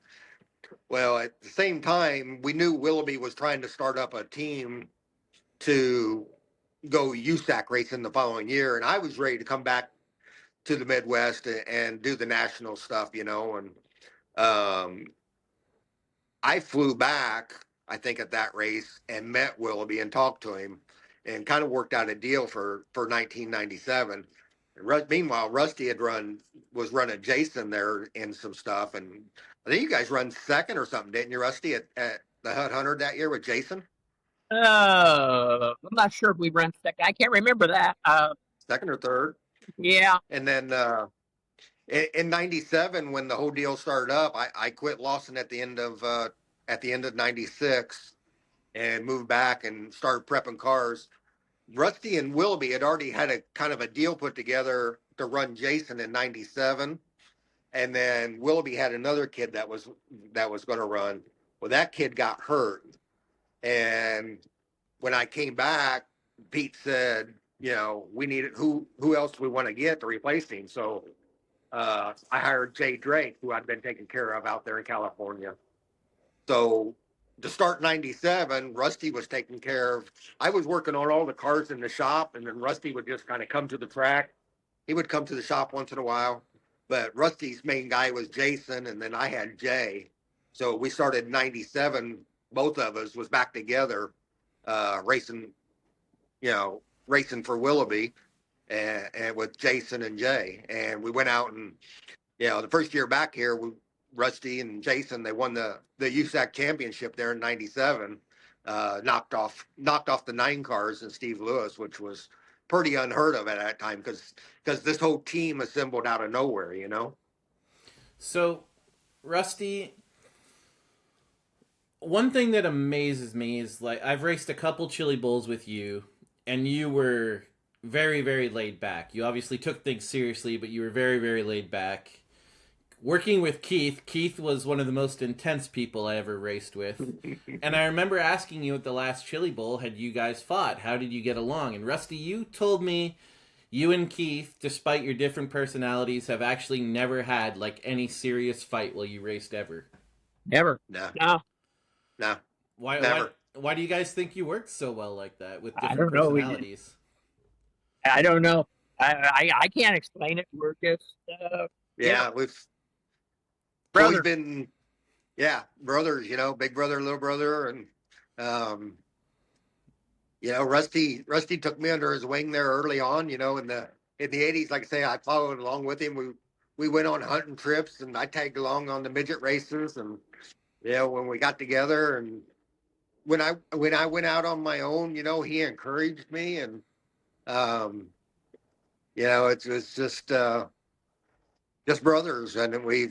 Speaker 6: Well, at the same time, we knew Willoughby was trying to start up a team to go USAC racing the following year, and I was ready to come back to the Midwest and do the national stuff, you know, and I flew back, I think, at that race and met Willoughby and talked to him and kind of worked out a deal for 1997. Meanwhile, Rusty was running Jason there in some stuff, and I think you guys run second or something, didn't you, Rusty, at the Hut 100 that year with Jason?
Speaker 5: I'm not sure if we ran second. I can't remember that.
Speaker 6: Second or third.
Speaker 5: Yeah.
Speaker 6: And then in '97, when the whole deal started up, I quit Lawson at the end of '96 and moved back and started prepping cars. Rusty and Willoughby had already had a kind of a deal put together to run Jason in '97, and then Willoughby had another kid that was going to run. Well, that kid got hurt, and when I came back, Pete said, you know, we needed who else do we want to get to replace him. So I hired Jay Drake, who I'd been taking care of out there in California. So to start '97, Rusty was taking care of. I was working on all the cars in the shop, and then Rusty would just kind of come to the track. He would come to the shop once in a while, but Rusty's main guy was Jason, and then I had Jay. So we started '97. Both of us was back together, racing, you know, racing for Willoughby, and with Jason and Jay. And we went out and, you know, the first year back here, Rusty and Jason, they won the USAC championship there in '97. Knocked off the 9 cars and Steve Lewis, which was pretty unheard of at that time because this whole team assembled out of nowhere, you know.
Speaker 4: So, Rusty, one thing that amazes me is, like, I've raced a couple Chili Bowls with you, and you were very, very laid back. You obviously took things seriously, but you were very, very laid back. Working with Keith was one of the most intense people I ever raced with. And I remember asking you at the last Chili Bowl, had you guys fought? How did you get along? And Rusty, you told me you and Keith, despite your different personalities, have actually never had, like, any serious fight while you raced ever.
Speaker 5: Never.
Speaker 6: No.
Speaker 4: Why do you guys think you worked so well like that with different
Speaker 5: I don't know.
Speaker 4: personalities?
Speaker 5: I don't know. I can't explain it. We're just
Speaker 6: We've always been brothers, you know, big brother, little brother, and you know, Rusty took me under his wing there early on, you know, in the '80s. Like I say, I followed along with him. We went on hunting trips, and I tagged along on the midget races, and you know, when we got together, and when I went out on my own, you know, he encouraged me, and you know, it was just just brothers, and we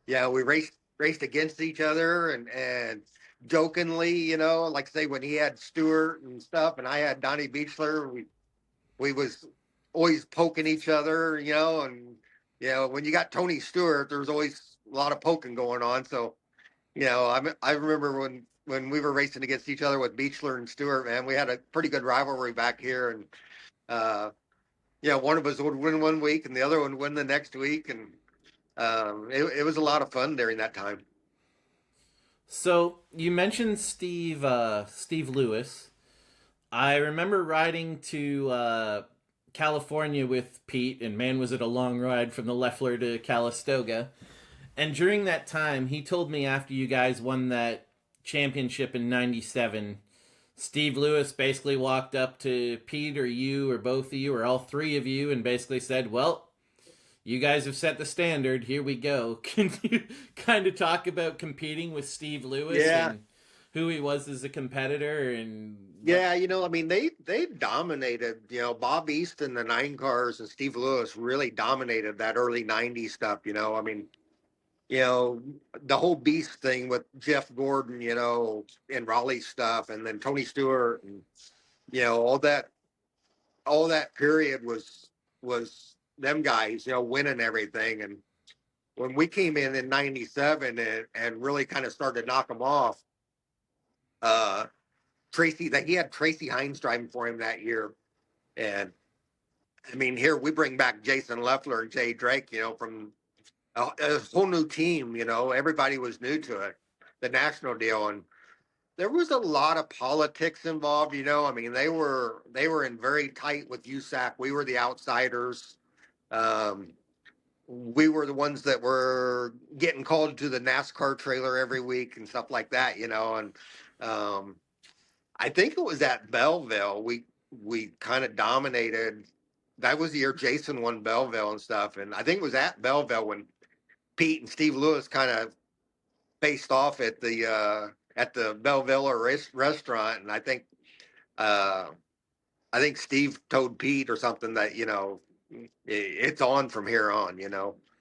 Speaker 6: raced against each other, and jokingly, like say when he had Stewart and stuff, and I had Donnie Beechler, we was always poking each other, and when you got Tony Stewart, there was always a lot of poking going on. So I remember when we were racing against each other with Beechler and Stewart, man, we had a pretty good rivalry back here, and uh, one of us would win one week and the other one would win the next week, and it was a lot of fun during that time.
Speaker 4: So you mentioned Steve Lewis. I remember riding to California with Pete, and man, was it a long ride from the Leffler to Calistoga. And during that time, he told me after you guys won that championship in '97, Steve Lewis basically walked up to Pete or you or both of you or all three of you and basically said, well, you guys have set the standard. Here we go. Can you kind of talk about competing with Steve Lewis and who he was as a competitor? And
Speaker 6: yeah, I mean, they dominated. Bob East and the 9 cars and Steve Lewis really dominated that early '90s stuff. I mean, the whole Beast thing with Jeff Gordon, and Raleigh stuff, and then Tony Stewart, and all that period was them guys, winning everything. And when we came in '97 and really kind of started to knock them off, he had Tracy Hines driving for him that year. And I mean, here we bring back Jason Leffler and Jay Drake, from a whole new team. Everybody was new to it, the national deal, and there was a lot of politics involved. I mean, they were in very tight with USAC. We were the outsiders. We were the ones that were getting called to the NASCAR trailer every week and stuff like that. And I think it was at Belleville we kind of dominated. That was the year Jason won Belleville and stuff, and I think it was at Belleville when Pete and Steve Lewis kind of faced off at the Belleville restaurant, and I think Steve told Pete or something that it's on from here on,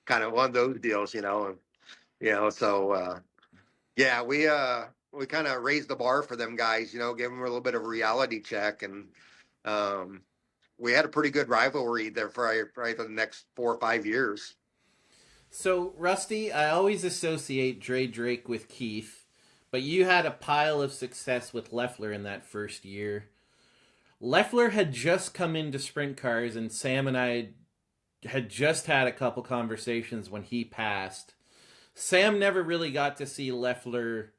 Speaker 6: kind of one of those deals, and so yeah, we kind of raised the bar for them guys, give them a little bit of a reality check, and we had a pretty good rivalry there for probably for the next 4 or 5 years.
Speaker 4: so, Rusty, I always associate Dre Drake with Keith, but you had a pile of success with Leffler in that first year. Leffler had just come into sprint cars, and Sam and I had just had a couple conversations when he passed. Sam never really got to see Leffler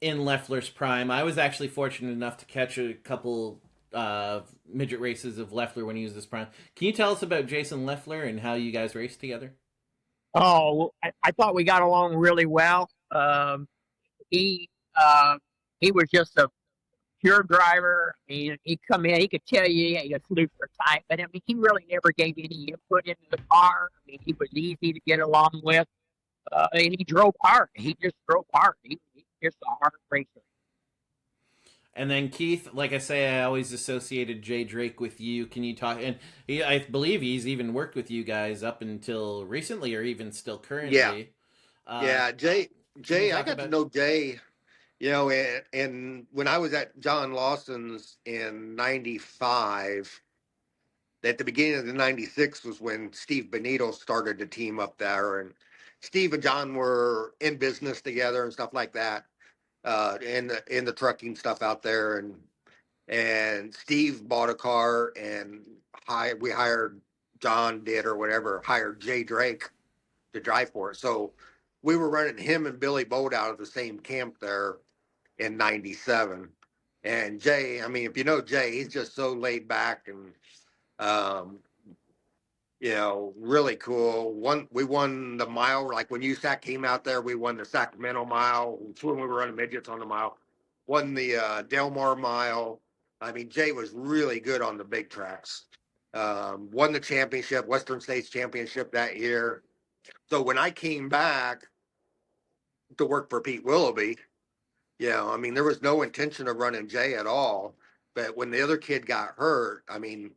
Speaker 4: in Leffler's prime. I was actually fortunate enough to catch a couple midget races of Leffler when he was his prime. Can you tell us about Jason Leffler and how you guys raced together?
Speaker 5: Oh, I thought we got along really well. He he was just a pure driver. And he'd come in, he could tell you he was loose or tight, but I mean, he really never gave any input into the car. I mean, he was easy to get along with, and he drove hard. He just drove hard. He just a hard racer.
Speaker 4: And then Keith, like I say, I always associated Jay Drake with you. Can you talk? And I believe he's even worked with you guys up until recently, or even still currently.
Speaker 6: Yeah, Jay, I got to know Jay, and when I was at John Lawson's in '95, at the beginning of the '96 was when Steve Benito started to team up there, and Steve and John were in business together and stuff like that, in the trucking stuff out there, and Steve bought a car, and we hired John did or whatever hired Jay Drake to drive for it. So we were running him and Billy Boat out of the same camp there in '97. And Jay, I mean, if you know Jay, he's just so laid back and um, really cool. We won the mile, like when USAC came out there, we won the Sacramento mile. It's when we were running midgets on the mile. Won the Del Mar mile. I mean, Jay was really good on the big tracks. Won the championship, Western States Championship that year. So when I came back to work for Pete Willoughby, I mean, there was no intention of running Jay at all. But when the other kid got hurt, I mean,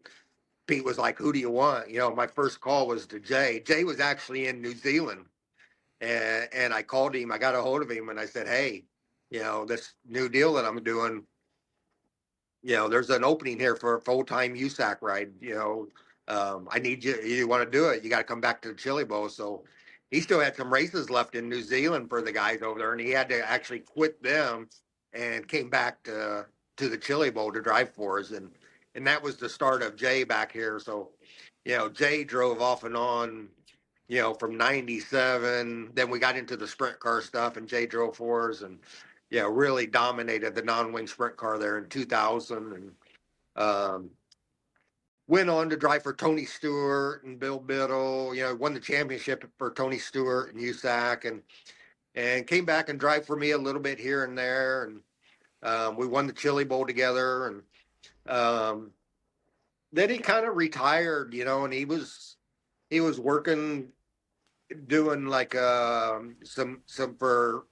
Speaker 6: Pete was like, "Who do you want?" My first call was to Jay. Jay was actually in New Zealand, and I called him. I got a hold of him, and I said, "Hey, this new deal that I'm doing, there's an opening here for a full-time USAC ride. I need you. You want to do it? You got to come back to the Chili Bowl." So he still had some races left in New Zealand for the guys over there, and he had to actually quit them and came back to the Chili Bowl to drive for us, and that was the start of Jay back here. So, Jay drove off and on, from '97. Then we got into the sprint car stuff, and Jay drove for us, and really dominated the non-wing sprint car there in 2000, and went on to drive for Tony Stewart and Bill Biddle. Won the championship for Tony Stewart and USAC, and came back and drive for me a little bit here and there, and we won the Chili Bowl together, and then he kind of retired, and he was working, doing like some for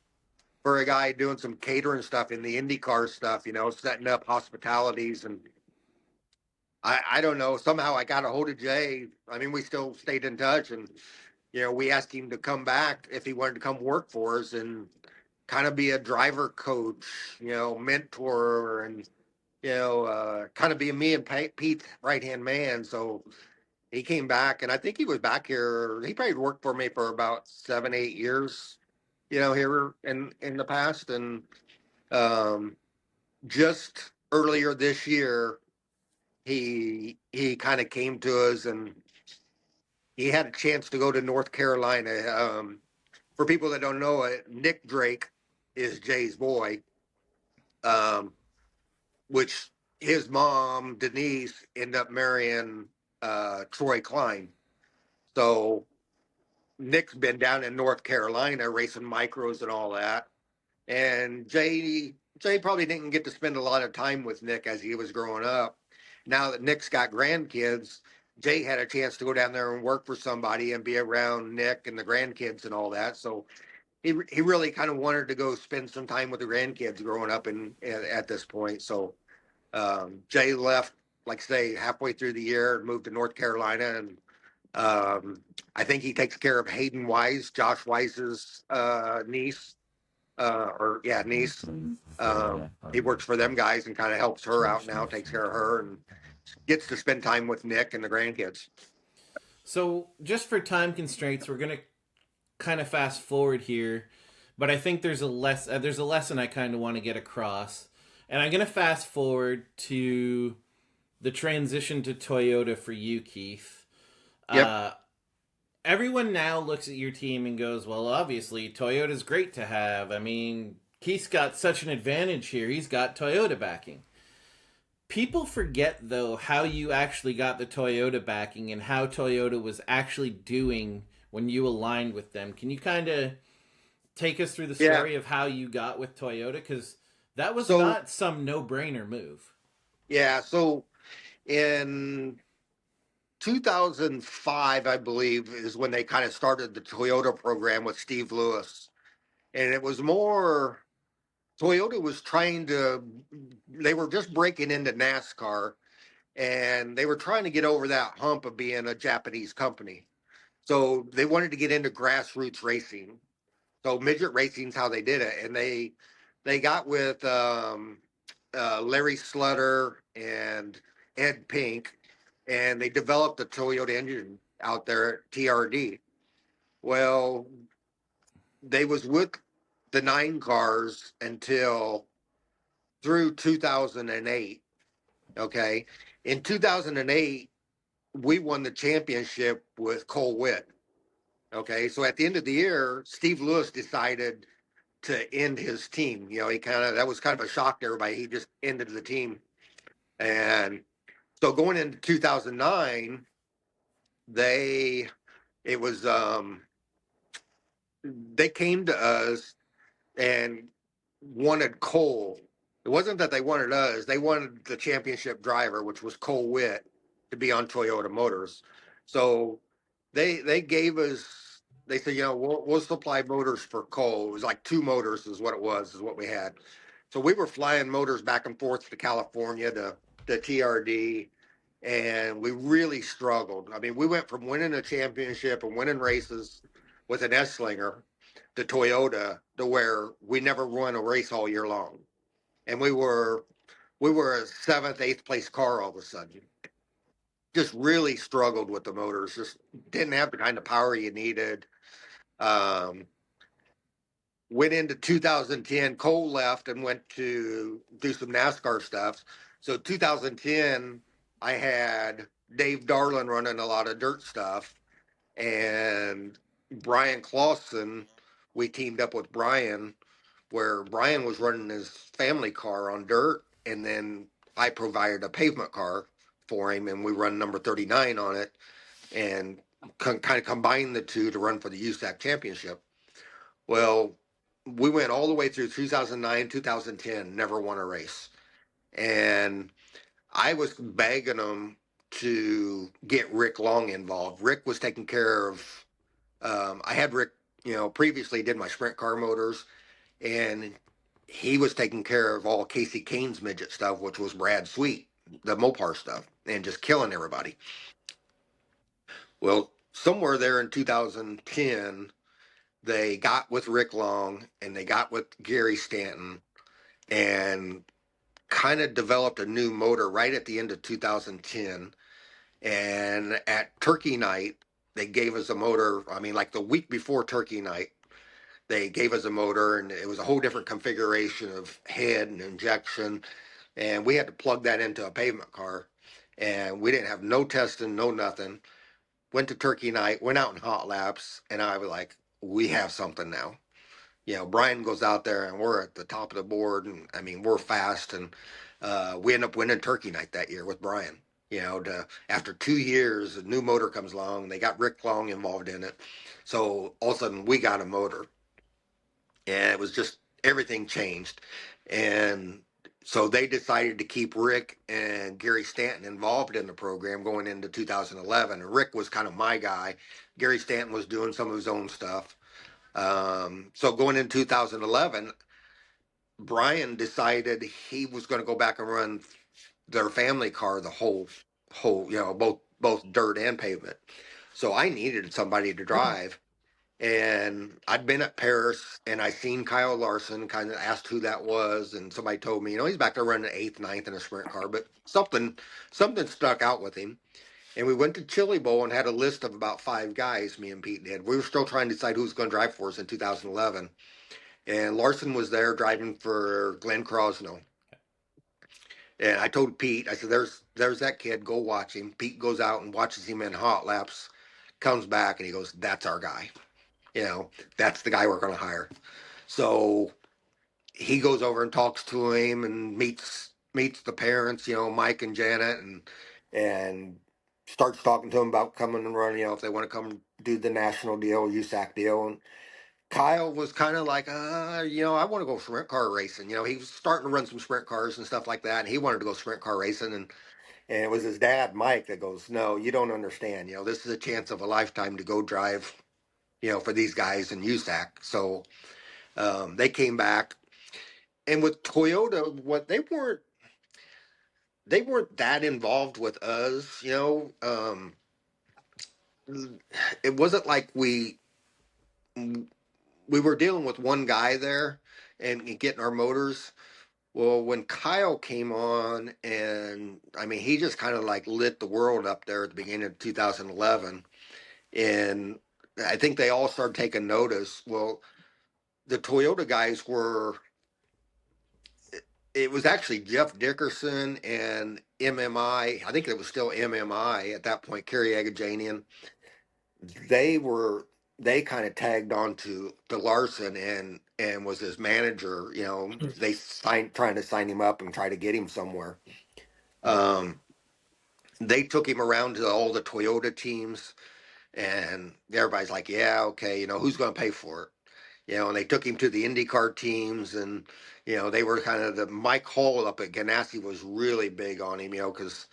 Speaker 6: a guy doing some catering stuff in the IndyCar stuff, setting up hospitalities. And I don't know, somehow I got a hold of Jay. I mean, we still stayed in touch, and we asked him to come back if he wanted to come work for us and kind of be a driver coach, mentor, and kind of be me and Pete's right-hand man. So he came back, and I think he was back here. He probably worked for me for about 7-8 years, here in the past. And just earlier this year, he kind of came to us, and he had a chance to go to North Carolina. For people that don't know it, Nick Drake is Jay's boy, which his mom, Denise, ended up marrying Troy Klein. So Nick's been down in North Carolina racing micros and all that. And Jay probably didn't get to spend a lot of time with Nick as he was growing up. Now that Nick's got grandkids, Jay had a chance to go down there and work for somebody and be around Nick and the grandkids and all that. So he really kind of wanted to go spend some time with the grandkids growing up at this point. So Jay left, like I say, halfway through the year and moved to North Carolina. And I think he takes care of Hayden Wise, Josh Wise's niece. Niece. He works for them guys and kind of helps her out now, takes care of her, and gets to spend time with Nick and the grandkids.
Speaker 4: So, just for time constraints, we're gonna kind of fast forward here, but I think there's a lesson I kind of want to get across, and I'm gonna fast forward to the transition to Toyota for you, Keith.
Speaker 6: Yep.
Speaker 4: Everyone now looks at your team and goes, well, obviously, Toyota's great to have. I mean, Keith's got such an advantage here. He's got Toyota backing. People forget, though, how you actually got the Toyota backing and how Toyota was actually doing when you aligned with them. Can you kind of take us through the story of how you got with Toyota? Because that was not some no-brainer move.
Speaker 6: Yeah, so in 2005, I believe, is when they kind of started the Toyota program with Steve Lewis. And it was more, Toyota was they were just breaking into NASCAR, and they were trying to get over that hump of being a Japanese company. So they wanted to get into grassroots racing. So midget racing is how they did it. And they got with Larry Slutter and Ed Pink, and they developed the Toyota engine out there at TRD. Well, they was with the 9 cars until through 2008. Okay. In 2008, we won the championship with Cole Witt. Okay. So at the end of the year, Steve Lewis decided to end his team. That was kind of a shock to everybody. He just ended the team. And so going into 2009, they came to us and wanted Cole. It wasn't that they wanted us; they wanted the championship driver, which was Cole Witt, to be on Toyota Motors. So they gave us. They said, we'll supply motors for Cole. It was like 2 motors is what we had. So we were flying motors back and forth to California to TRD, and we really struggled. I mean, we went from winning a championship and winning races with an S-Slinger to Toyota to where we never won a race all year long. And we were a seventh, eighth place car all of a sudden. Just really struggled with the motors. Just didn't have the kind of power you needed. Went into 2010. Cole left and went to do some NASCAR stuff. So 2010, I had Dave Darlin running a lot of dirt stuff, and Brian Clausen. We teamed up with Brian, where Brian was running his family car on dirt, and then I provided a pavement car for him, and we run number 39 on it, and kind of combined the two to run for the USAC championship. Well, we went all the way through 2009, 2010, never won a race. And I was begging them to get Rick Long involved. Rick was taking care of, I had Rick, previously did my sprint car motors, and he was taking care of all Casey Kane's midget stuff, which was Brad Sweet, the Mopar stuff, and just killing everybody. Well, somewhere there in 2010, they got with Rick Long and they got with Gary Stanton and kind of developed a new motor right at the end of 2010. And at Turkey Night, they gave us a motor. I mean, like the week before Turkey Night, they gave us a motor, and it was a whole different configuration of head and injection. And we had to plug that into a pavement car. And we didn't have no testing, no nothing. Went to Turkey Night, went out in hot laps, and I was like, we have something now. Brian goes out there and we're at the top of the board, and I mean, we're fast, and we end up winning Turkey Night that year with Brian. After 2 years, a new motor comes along. They got Rick Long involved in it, so all of a sudden we got a motor, and it was just everything changed, and so they decided to keep Rick and Gary Stanton involved in the program going into 2011. And Rick was kind of my guy. Gary Stanton was doing some of his own stuff. So going in 2011, Brian decided he was going to go back and run their family car, the whole, both dirt and pavement. So I needed somebody to drive, and I'd been at Paris and I seen Kyle Larson, kind of asked who that was, and somebody told me, he's back there running eighth, ninth in a sprint car, but something stuck out with him. And we went to Chili Bowl and had a list of about 5 guys, me and Pete did. We were still trying to decide who was going to drive for us in 2011. And Larson was there driving for Glenn Crosno. And I told Pete, I said, there's that kid, go watch him. Pete goes out and watches him in hot laps, comes back, and he goes, that's our guy. That's the guy we're going to hire. So he goes over and talks to him and meets the parents, Mike and Janet, and starts talking to him about coming and running, if they want to come do the national deal, USAC deal. And Kyle was kind of like, I want to go sprint car racing. He was starting to run some sprint cars and stuff like that, and he wanted to go sprint car racing. And it was his dad, Mike, that goes, no, you don't understand. This is a chance of a lifetime to go drive, for these guys in USAC. So they came back. And with Toyota, what they weren't that involved with us, it wasn't like we were dealing with one guy there and getting our motors. Well, when Kyle came on, and I mean, he just kind of like lit the world up there at the beginning of 2011. And I think they all started taking notice. Well, the Toyota guys were, it was actually Jeff Dickerson and MMI. I think it was still MMI at that point, Kerry Agajanian. They kind of tagged on to Larson and was his manager. They trying to sign him up and try to get him somewhere. They took him around to all the Toyota teams, and everybody's like, yeah, okay, who's going to pay for it? And they took him to the IndyCar teams, and they were kind of the Mike Hall up at Ganassi was really big on him, because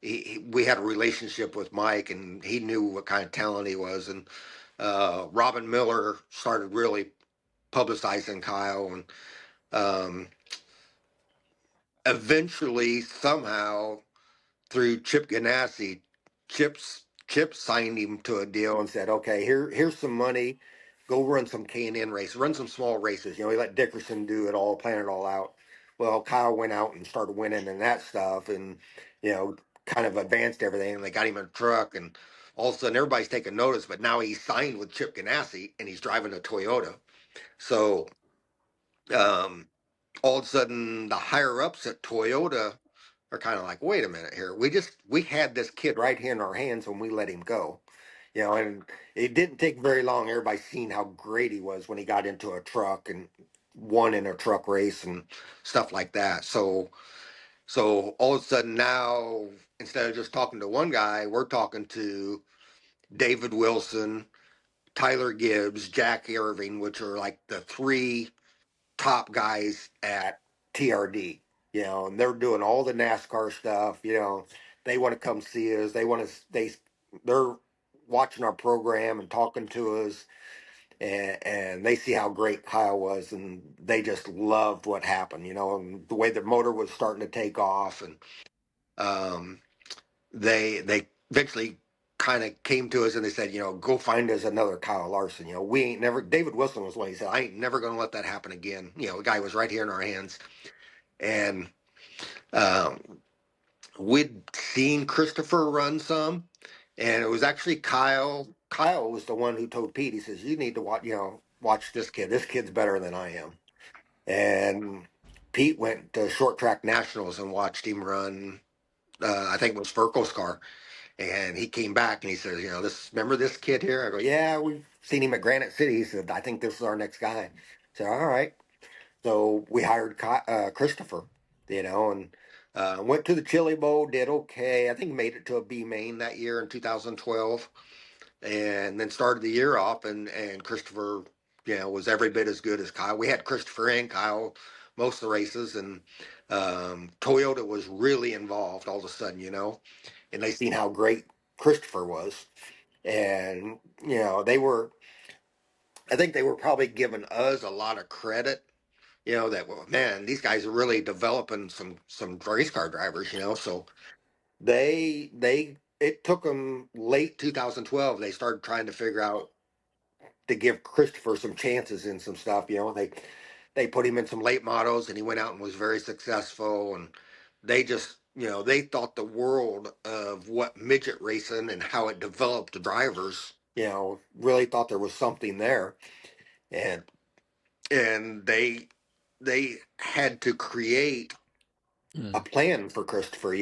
Speaker 6: we had a relationship with Mike, and he knew what kind of talent he was. And Robin Miller started really publicizing Kyle, and eventually, somehow, through Chip Ganassi. Chip signed him to a deal and said, "Okay, here's some money. Go run some K&N races, run some small races." He let Dickerson do it all, plan it all out. Well, Kyle went out and started winning and that stuff, and kind of advanced everything. And they got him in a truck, and all of a sudden everybody's taking notice. But now he's signed with Chip Ganassi, and he's driving a Toyota. So um, all of a sudden, the higher ups at Toyota are kind of like, wait a minute here. We had this kid right here in our hands when we let him go. And it didn't take very long. Everybody seen how great he was when he got into a truck and won in a truck race and stuff like that. So all of a sudden now, instead of just talking to one guy, we're talking to David Wilson, Tyler Gibbs, Jack Irving, which are like the three top guys at TRD, and they're doing all the NASCAR stuff. They want to come see us. They're watching our program and talking to us, and they see how great Kyle was, and they just loved what happened, and the way the motor was starting to take off, and um, they eventually kind of came to us and they said, go find us another Kyle Larson. We ain't never. David Wilson was one. He said, I ain't never going to let that happen again. The guy was right here in our hands, and um, we'd seen Christopher run some, and it was actually Kyle. Kyle was the one who told Pete. He says, you need to watch this kid. This kid's better than I am. And Pete went to short track nationals and watched him run. I think it was Furkel's car. And he came back and he says, remember this kid here? I go, yeah, we've seen him at Granite City. He said, I think this is our next guy. I said, all right. So we hired Christopher, and went to the Chili Bowl, did okay. I think made it to a B main that year in 2012, and then started the year off. And Christopher, was every bit as good as Kyle. We had Christopher and Kyle most of the races, and Toyota was really involved all of a sudden, and they seen how great Christopher was, and they were. I think they were probably giving us a lot of credit. That, well, man, these guys are really developing some race car drivers. So they it took them late 2012. They started trying to figure out to give Christopher some chances in some stuff. They put him in some late models, and he went out and was very successful. And they just, they thought the world of what midget racing and how it developed the drivers. Really thought there was something there, and they had to create a plan for Christopher.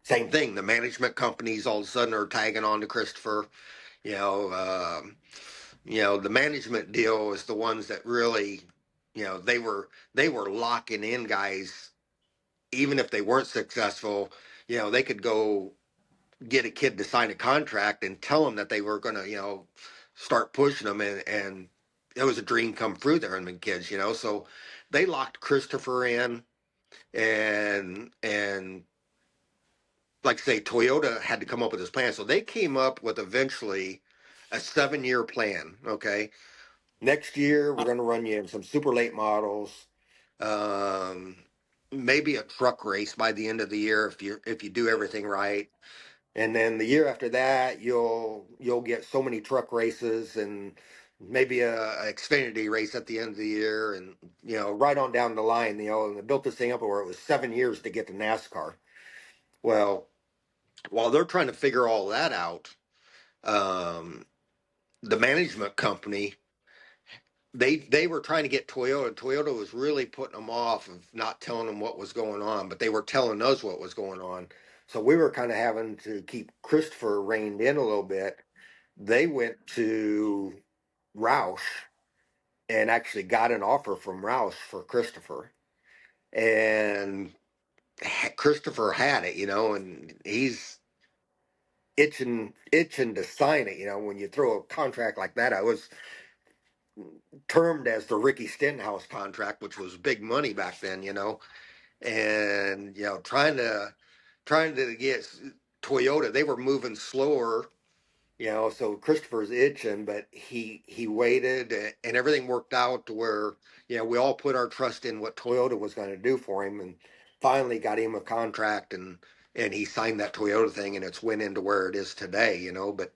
Speaker 6: Same thing. The management companies all of a sudden are tagging on to Christopher. You know, the management deal is the ones that really, they were locking in guys, even if they weren't successful. They could go get a kid to sign a contract and tell them that they were going to, start pushing them, and it was a dream come true there in the kids. So they locked Christopher in, and like I say, Toyota had to come up with this plan. So they came up with eventually a 7-year plan. Okay, next year we're going to run you in some super late models, um, maybe a truck race by the end of the year if you do everything right. And then the year after that, you'll get so many truck races and maybe a Xfinity race at the end of the year, and right on down the line. And they built this thing up where it was 7 years to get to NASCAR. Well, while they're trying to figure all that out, um, the management company, they were trying to get Toyota. Toyota was really putting them off of not telling them what was going on, but they were telling us what was going on. So we were kind of having to keep Christopher reined in a little bit. They went to Roush and actually got an offer from Roush for Christopher. And Christopher had it, and he's itching to sign it. When you throw a contract like that, I was termed as the Ricky Stenhouse contract, which was big money back then, and trying to get Toyota. They were moving slower, so Christopher's itching, but he waited, and everything worked out to where we all put our trust in what Toyota was going to do for him, and finally got him a contract, and he signed that Toyota thing, and it's went into where it is today, you know. But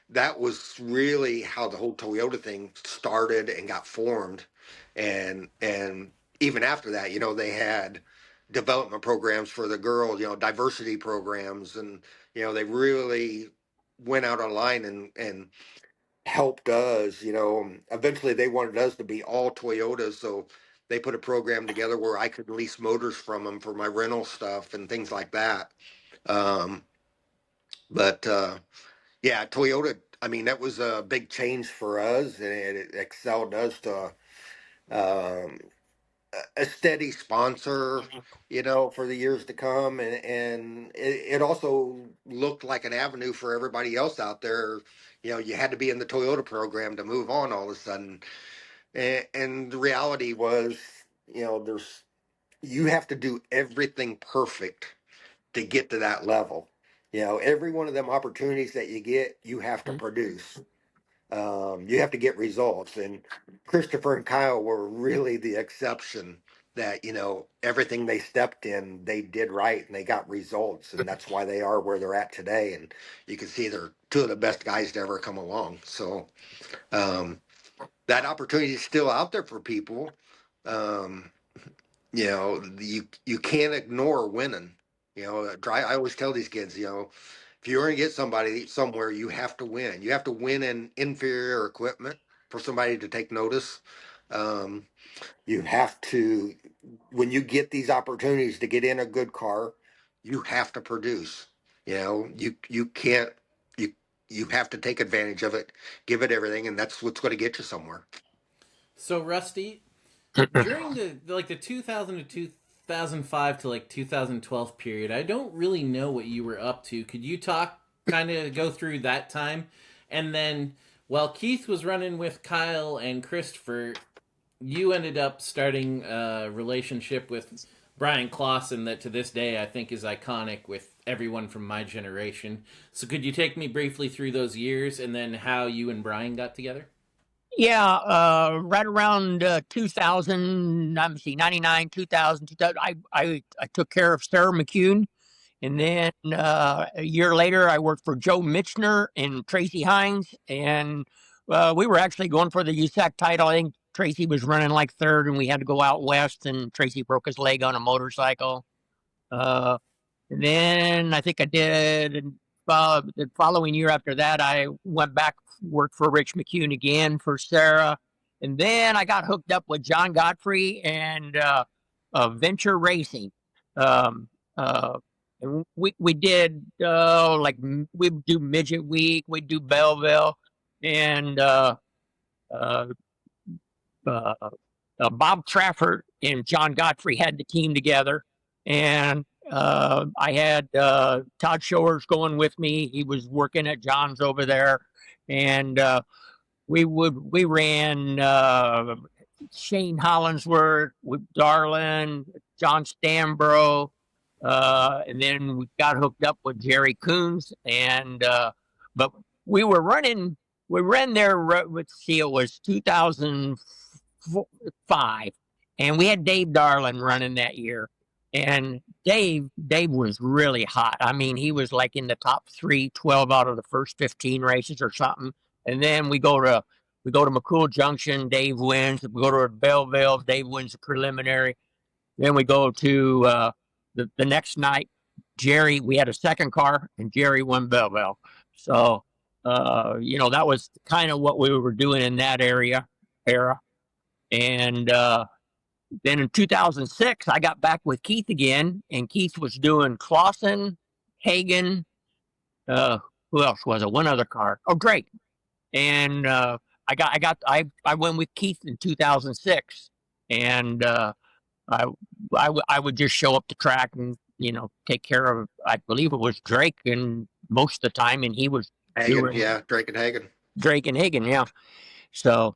Speaker 6: that was really how the whole Toyota thing started and got formed. And even after that, you know, they had development programs for the girls, you know, diversity programs, and you know, they really went out online and helped us, you know. Eventually they wanted us to be all Toyotas, so they put a program together where I could lease motors from them for my rental stuff and things like that. Um, but yeah, Toyota, I mean, that was a big change for us, and it excelled us to um, a steady sponsor, you know, for the years to come. And it also looked like an avenue for everybody else out there. You know, you had to be in the Toyota program to move on all of a sudden. And the reality was, you know, you have to do everything perfect to get to that level. You know, every one of them opportunities that you get, you have to produce. You have to get results. And Christopher and Kyle were really the exception that, you know, everything they stepped in, they did right and they got results. And that's why they are where they're at today. And you can see they're two of the best guys to ever come along. So um, that opportunity is still out there for people. Um, you know, you can't ignore winning. You know, I always tell these kids, you know, if you're going to get somebody somewhere, you have to win. You have to win in inferior equipment for somebody to take notice. Um, you have to, when you get these opportunities to get in a good car, you have to produce. You know, you can't you you have to take advantage of it, give it everything, and that's what's going to get you somewhere.
Speaker 4: So Rusty, during the 2000 to 2005 to like 2012 period, I don't really know what you were up to. Could you talk kind of go through that time? And then while Keith was running with Kyle and Christopher, you ended up starting a relationship with Brian Clausen that to this day I think is iconic with everyone from my generation. So could you take me briefly through those years and then how you and Brian got together?
Speaker 5: Yeah, right around 2000, I'm see, 99, 2000, 2000, I took care of Sarah McCune. And then a year later, I worked for Joe Mitchner and Tracy Hines. And we were actually going for the USAC title. I think Tracy was running like third, and we had to go out west, and Tracy broke his leg on a motorcycle. Uh, and then I think I did. And the following year after that, I went back, worked for Rich McCune again for Sarah. And then I got hooked up with John Godfrey and Venture Racing. Um, uh, and we did like we'd do Midget Week, we'd do Belleville, and uh, uh, Bob Trafford and John Godfrey had the team together, and I had Todd Shores going with me. He was working at John's over there, and we ran Shane Hollinsworth with Darlin, John Stambro, and then we got hooked up with Jerry Kunz, and but we were running. We ran there. Let's see, it was 2005, and we had Dave Darlin running that year. And Dave was really hot. I mean, he was like in the top 12 out of the first 15 races or something. And then we go to McCool Junction, Dave wins. We go to Belleville, Dave wins the preliminary. Then we go to the next night, Jerry, we had a second car, and Jerry won Belleville. So, you know, that was kind of what we were doing in that era. And then in 2006, I got back with Keith again, and Keith was doing Clausen, Hagen, who else was it? One other car. Oh, Drake. And I went with Keith in 2006, and I would just show up to track and, you know, take care of, I believe it was Drake and most of the time, and he was
Speaker 6: Hagen, yeah, Drake and Hagen.
Speaker 5: Drake and Hagen, yeah. So,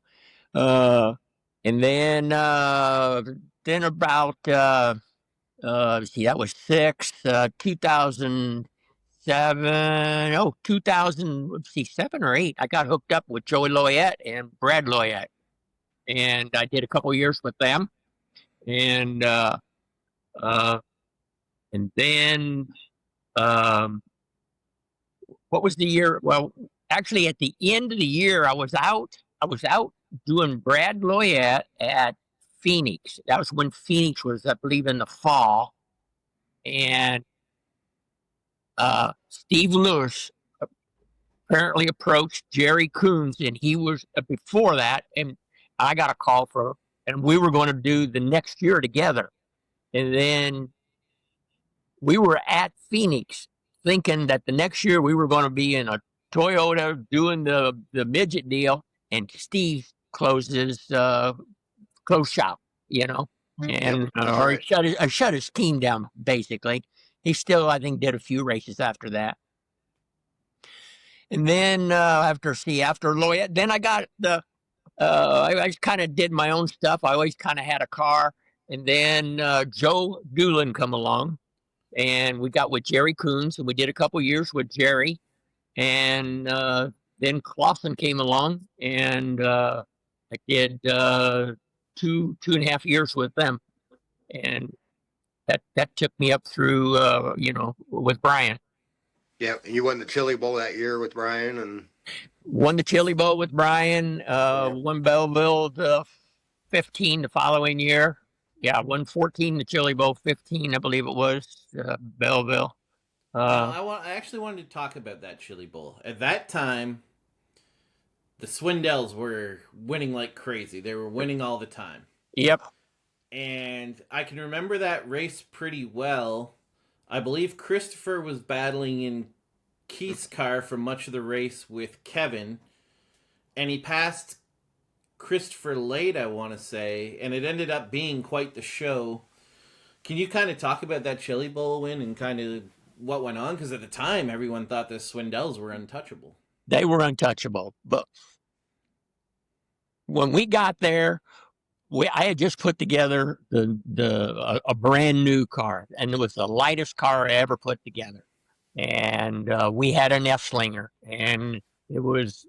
Speaker 5: and then about see, that was 2007. Oh, 2000. Let's see, 7 or 8. I got hooked up with Joey Loyette and Brad Loyette, and I did a couple years with them. And And then, what was the year? Well, actually, at the end of the year, I was out. I was out doing Brad Loyat at Phoenix. That was when Phoenix was, I believe, in the fall. And Steve Lewis apparently approached Jerry Kunz, and he was before that. And I got a call and we were going to do the next year together. And then we were at Phoenix thinking that the next year we were going to be in a Toyota doing the midget deal, and Steve closed his closed shop, and or he shut his team down basically. He still, I think, did a few races after that. And then after Loyat, then I got I kind of did my own stuff. I always kind of had a car. And then Joe Doolin come along, and we got with Jerry Kunz, and we did a couple years with Jerry. And then Clausen came along, and I did 2.5 years with them. And that took me up through, with Brian.
Speaker 6: Yeah, and you won the Chili Bowl that year with Brian, and
Speaker 5: won the Chili Bowl with Brian. Won Belleville 15 the following year. Yeah, won 14 the Chili Bowl, 15 I believe it was Belleville.
Speaker 4: I actually wanted to talk about that Chili Bowl. At that time, the Swindells were winning like crazy. They were winning all the time.
Speaker 5: Yep.
Speaker 4: And I can remember that race pretty well. I believe Christopher was battling in Keith's car for much of the race with Kevin, and he passed Christopher late, I want to say, and it ended up being quite the show. Can you kind of talk about that Chili Bowl win and kind of what went on? Because at the time, everyone thought the Swindells were untouchable.
Speaker 5: They were untouchable, but when we got there, I had just put together a brand new car, and it was the lightest car I ever put together. And we had an F-Slinger, and it was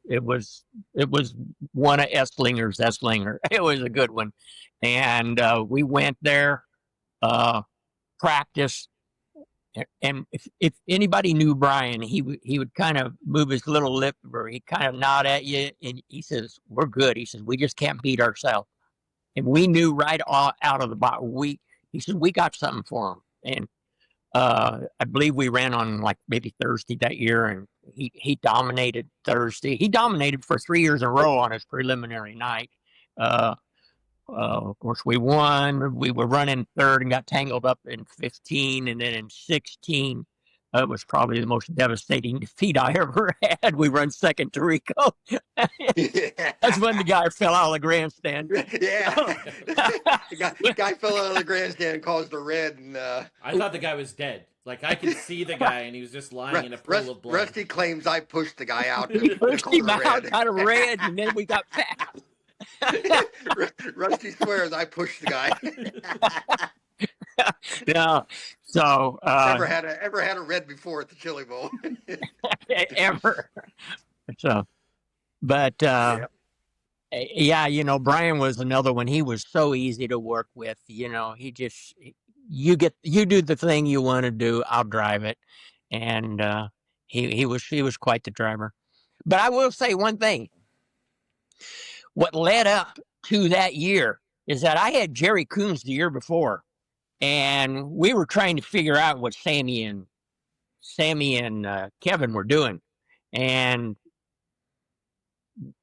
Speaker 5: one of S-Slinger's S-Slinger. It was a good one. And we went there, practice. And if anybody knew Brian, he would kind of move his little lip, or he'd kind of nod at you, and he says, "We're good." He says, "We just can't beat ourselves." And we knew right out of the box. He said, "We got something for him." And I believe we ran on like maybe Thursday that year, and he dominated Thursday. He dominated for 3 years in a row on his preliminary night. Of course, we won. We were running third and got tangled up in 15, and then in 16, it was probably the most devastating defeat I ever had. We run second to Rico. That's when the guy fell out of the grandstand.
Speaker 6: Yeah, the guy fell out of the grandstand, caused a red, and
Speaker 4: I thought the guy was dead. Like, I could see the guy, and he was just lying in a pool of blood.
Speaker 6: Rusty claims I pushed the guy out.
Speaker 5: He pushed him out, got a red, and then we got fast.
Speaker 6: Rusty swears I pushed the guy.
Speaker 5: Yeah. So
Speaker 6: ever had a red before at the Chili Bowl.
Speaker 5: Ever. So, but yeah, Brian was another one. He was so easy to work with. He just you do the thing you want to do, I'll drive it, and he was quite the driver. But I will say one thing. What led up to that year is that I had Jerry Kunz the year before, and we were trying to figure out what Sammy and Kevin were doing. And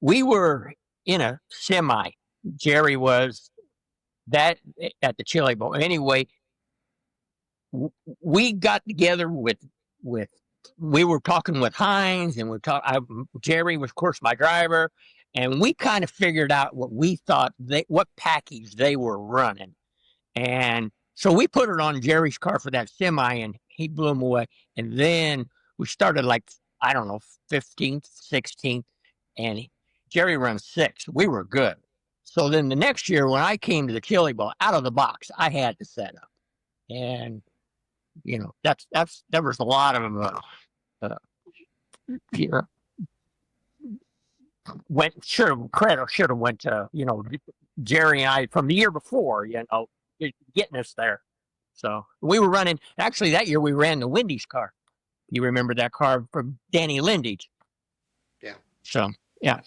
Speaker 5: we were in a semi. Jerry was that at the Chili Bowl. Anyway, we got together with we were talking with Hines, and Jerry was, of course, my driver. And we kind of figured out what we thought what package they were running. And so we put it on Jerry's car for that semi, and he blew them away. And then we started 15th, 16th, and Jerry runs 6th. We were good. So then the next year when I came to the Chili Bowl, out of the box, I had to set up. And, there was a lot of, credit should have went to Jerry and I from the year before, getting us there. So we were running. Actually, that year we ran the Wendy's car. You remember that car from Danny Lindy's?
Speaker 6: Yeah.
Speaker 5: So yeah.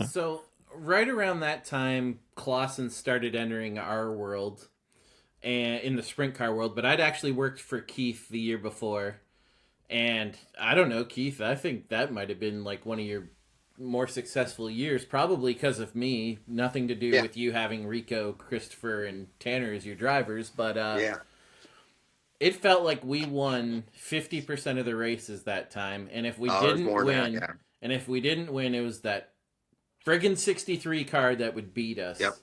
Speaker 4: So right around that time, Clausen started entering our world, and in the sprint car world. But I'd actually worked for Keith the year before, and I don't know, Keith. I think that might have been like one of your more successful years, probably because of me. Nothing to do
Speaker 6: Yeah.
Speaker 4: with you having Rico, Christopher, and Tanner as your drivers, but
Speaker 6: Yeah.
Speaker 4: it felt like we won 50% of the races that time, and if we
Speaker 6: Oh, there's
Speaker 4: didn't
Speaker 6: more than
Speaker 4: win,
Speaker 6: that, yeah.
Speaker 4: and if we didn't win, it was that friggin' 63 car that would beat us.
Speaker 6: Yep.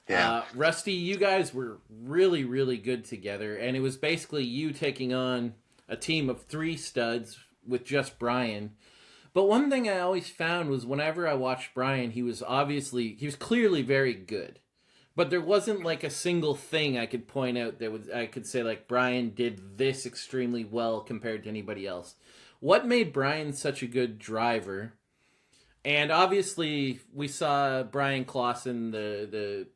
Speaker 6: Yeah.
Speaker 4: Rusty, you guys were really, really good together, and it was basically you taking on a team of 3 studs with just Brian. But one thing I always found was whenever I watched Brian, he was clearly very good. But there wasn't like a single thing I could point out I could say like Brian did this extremely well compared to anybody else. What made Brian such a good driver? And obviously we saw Brian Clausen, the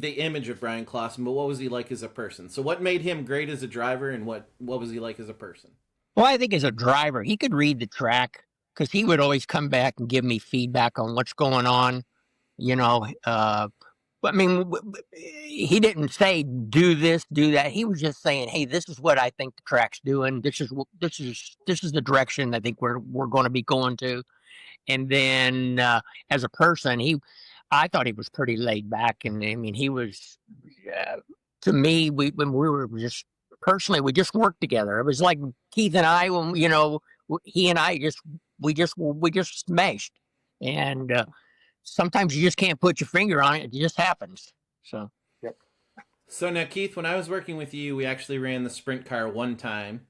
Speaker 4: image of Brian Clausen, but what was he like as a person? So what made him great as a driver, and what was he like as a person?
Speaker 5: Well, I think as a driver, he could read the track because he would always come back and give me feedback on what's going on. You know, I mean, he didn't say do this, do that. He was just saying, "Hey, this is what I think the track's doing. This is the direction I think we're going to be going to." And then as a person, I thought he was pretty laid back, and I mean, he was to me. When we were just personally, we just worked together. It was like Keith and I, when he and I we just smashed, and sometimes you just can't put your finger on it. It just happens. So.
Speaker 6: Yep.
Speaker 4: So now, Keith, when I was working with you, we actually ran the sprint car one time.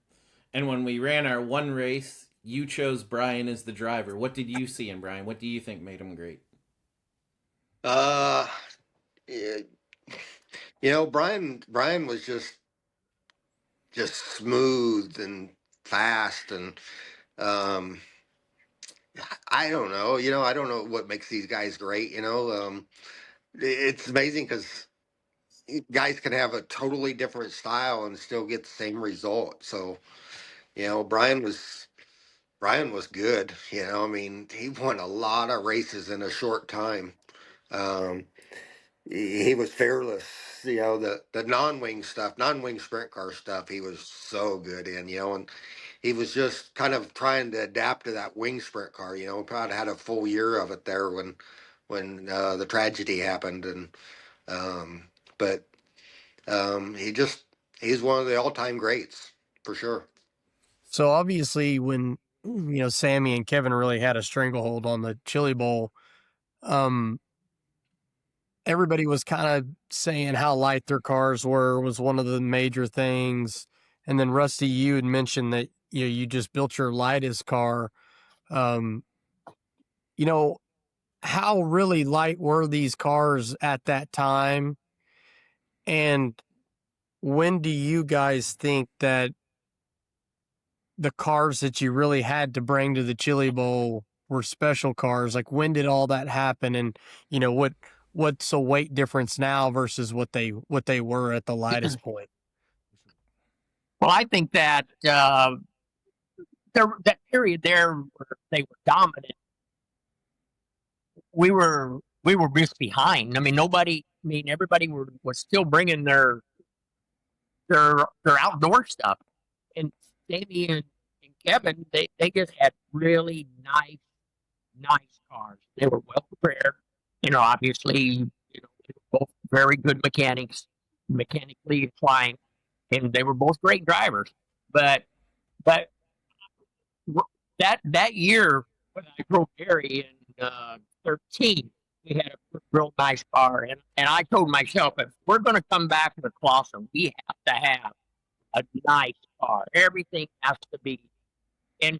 Speaker 4: And when we ran our one race, you chose Brian as the driver. What did you see in Brian? What do you think made him great?
Speaker 6: Yeah, Brian was just smooth and fast, and I don't know. I don't know what makes these guys great. It's amazing because guys can have a totally different style and still get the same result. So, Brian was good. I mean, he won a lot of races in a short time. Um, he was fearless. The non-wing sprint car stuff, he was so good in. And he was just kind of trying to adapt to that wing sprint car. Probably had a full year of it there when the tragedy happened, and but he's one of the all-time greats for sure.
Speaker 7: So obviously, when Sammy and Kevin really had a stranglehold on the Chili Bowl, everybody was kind of saying how light their cars was one of the major things. And then Rusty, you had mentioned that you just built your lightest car. How really light were these cars at that time? And when do you guys think that the cars that you really had to bring to the Chili Bowl were special cars? Like, when did all that happen? And, what's a weight difference now versus what they were at the lightest point?
Speaker 5: Well, I think that that period there where they were dominant, we were just behind. I mean, everybody was still bringing their outdoor stuff, and Davey and Kevin, they just had really nice cars. They were well prepared. Obviously, they were both very good mechanics, mechanically inclined, and they were both great drivers. But that year when I drove Gary in 13, we had a real nice car, and I told myself, if we're going to come back to the Clausen, we have to have a nice car. Everything has to be, and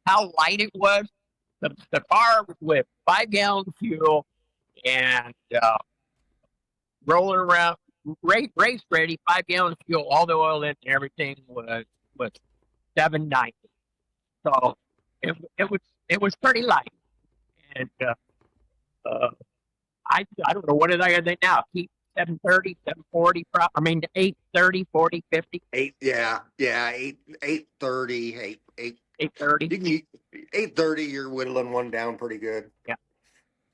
Speaker 5: how light it was. The car was with 5 gallons of fuel and rolling around, race ready, 5 gallons of fuel, all the oil in, and everything was 790. So it was pretty light, and I don't know what did I think now. 730, 740. I mean, 830, 40, 50,
Speaker 6: 830,
Speaker 5: 830.
Speaker 6: you can 830. You're whittling one down pretty good.
Speaker 5: Yeah.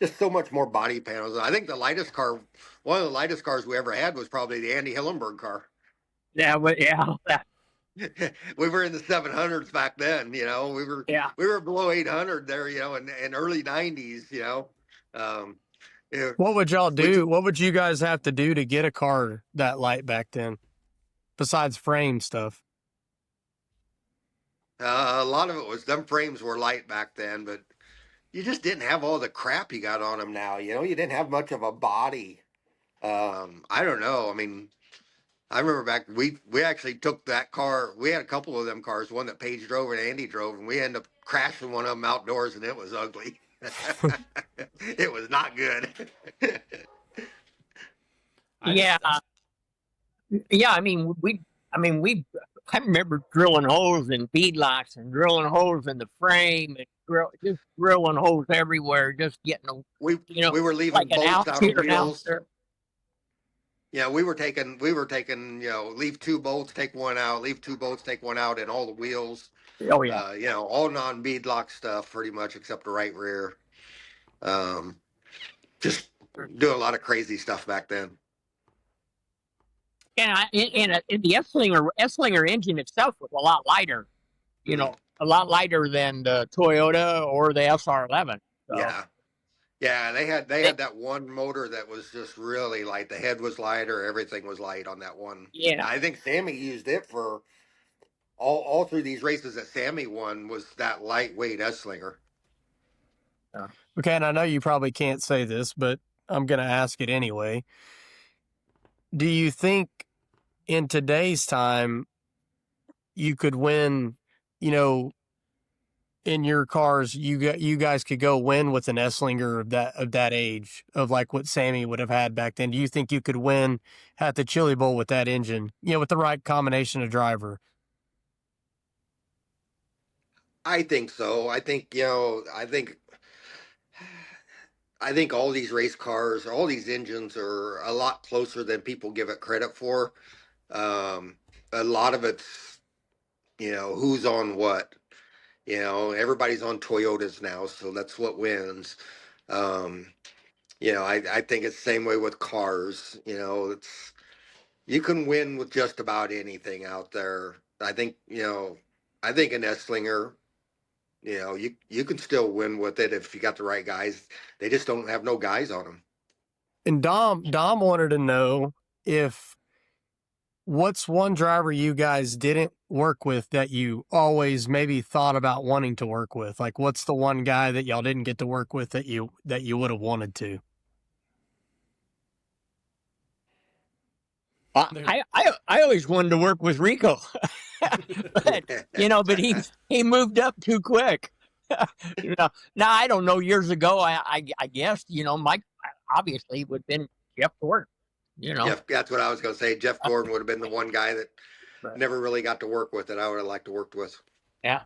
Speaker 6: Just so much more body panels. I think one of the lightest cars we ever had was probably the Andy Hillenberg car.
Speaker 5: Yeah, that,
Speaker 6: We were in the 700s back then, we were below 800 there, in early 90s,
Speaker 7: What would y'all
Speaker 6: we
Speaker 7: do? What would you guys have to do to get a car that light back then, besides frame stuff?
Speaker 6: a lot of it was them frames were light back then, but you just didn't have all the crap you got on them now. You didn't have much of a body. I don't know. I mean, I remember back we actually took that car. We had a couple of them cars, one that Paige drove and Andy drove, and we ended up crashing one of them outdoors, and it was ugly. It was not good.
Speaker 5: yeah. Yeah, I mean, I remember drilling holes in feedlots and drilling holes in the frame and just drilling holes everywhere, just getting
Speaker 6: we were leaving
Speaker 5: like
Speaker 6: bolts out of wheels. Yeah, we were taking, leave two bolts, take one out, leave two bolts, take one out, and all the wheels.
Speaker 5: Oh yeah.
Speaker 6: All non-beadlock stuff, pretty much, except the right rear. Just do a lot of crazy stuff back then.
Speaker 5: And the Esslinger engine itself was a lot lighter, a lot lighter than the Toyota or the SR11. So.
Speaker 6: Yeah, they had that one motor that was just really light. The head was lighter, everything was light on that one.
Speaker 5: Yeah,
Speaker 6: I think Sammy used it for all through these races that Sammy won was that lightweight Esslinger.
Speaker 7: Okay, and I know you probably can't say this, but I'm going to ask it anyway. Do you think in today's time you could win, in your cars, you guys could go win with an Esslinger of that age, of like what Sammy would have had back then? Do you think you could win at the Chili Bowl with that engine, with the right combination of driver?
Speaker 6: I think so. I think all these race cars, all these engines are a lot closer than people give it credit for. A lot of it's, who's on what. Everybody's on Toyotas now, so that's what wins. I think it's the same way with cars. You can win with just about anything out there. I think an Esslinger, you can still win with it if you got the right guys. They just don't have no guys on them.
Speaker 7: And Dom wanted to know what's one driver you guys didn't work with that you always maybe thought about wanting to work with? Like, what's the one guy that y'all didn't get to work with that you would have wanted to?
Speaker 5: I always wanted to work with Rico, but he moved up too quick. Now I don't know. Years ago, I guess Mike obviously would have been Jeff Gordon.
Speaker 6: Jeff, that's what I was going to say. Jeff Gordon would have been the one guy that never really got to work with that I would have liked to work with.
Speaker 5: Yeah.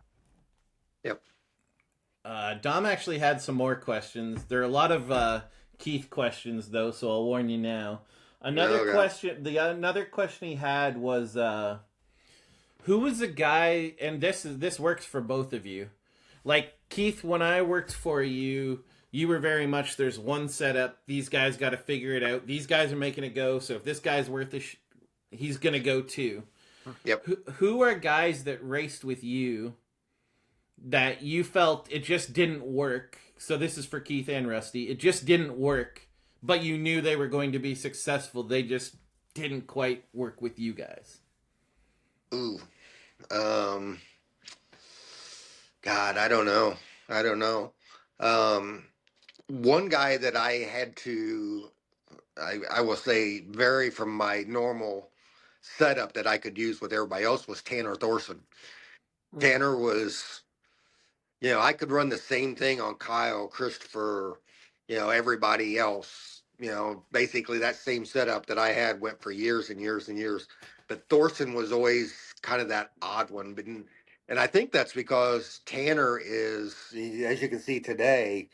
Speaker 6: Yep.
Speaker 4: Dom actually had some more questions. There are a lot of Keith questions though, so I'll warn you now. Another question he had was who was the guy, and this works for both of you. Like Keith, when I worked for you, you were very much, there's one setup, these guys got to figure it out. These guys are making it go, so if this guy's worth he's going to go too.
Speaker 6: Yep.
Speaker 4: Who are guys that raced with you that you felt it just didn't work? So this is for Keith and Rusty. It just didn't work, but you knew they were going to be successful. They just didn't quite work with you guys.
Speaker 6: Ooh. God, I don't know. One guy that I had to, I will say, vary from my normal setup that I could use with everybody else was Tanner Thorson. Tanner was, I could run the same thing on Kyle, Christopher, everybody else. Basically that same setup that I had went for years and years and years. But Thorson was always kind of that odd one. And I think that's because Tanner is, as you can see today,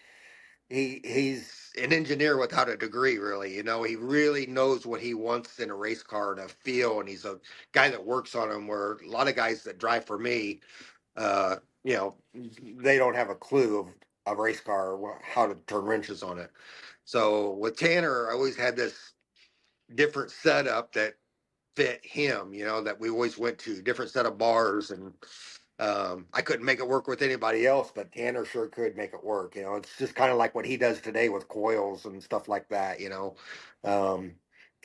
Speaker 6: he's an engineer without a degree, really. You know, he really knows what he wants in a race car to feel, and he's a guy that works on them. Where a lot of guys that drive for me, you know, they don't have a clue of a race car or how to turn wrenches on it. So with Tanner, I always had this different setup that fit him, you know, that we always went to, different set of bars. And I couldn't make it work with anybody else, but Tanner sure could make it work. You know, it's just kind of like what he does today with coils and stuff like that, you know. Um,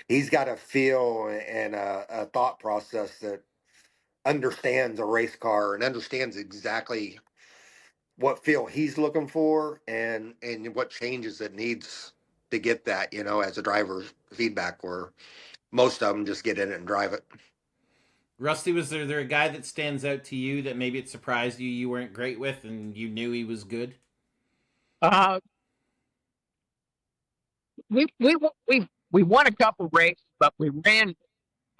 Speaker 6: he's got a feel and a thought process that understands a race car and understands exactly what feel he's looking for and what changes it needs to get that, you know, as a driver's feedback, where most of them just get in it and drive it.
Speaker 4: Rusty, was there a guy that stands out to you that maybe it surprised you weren't great with and you knew he was good?
Speaker 5: Uh, we won a couple races, but we ran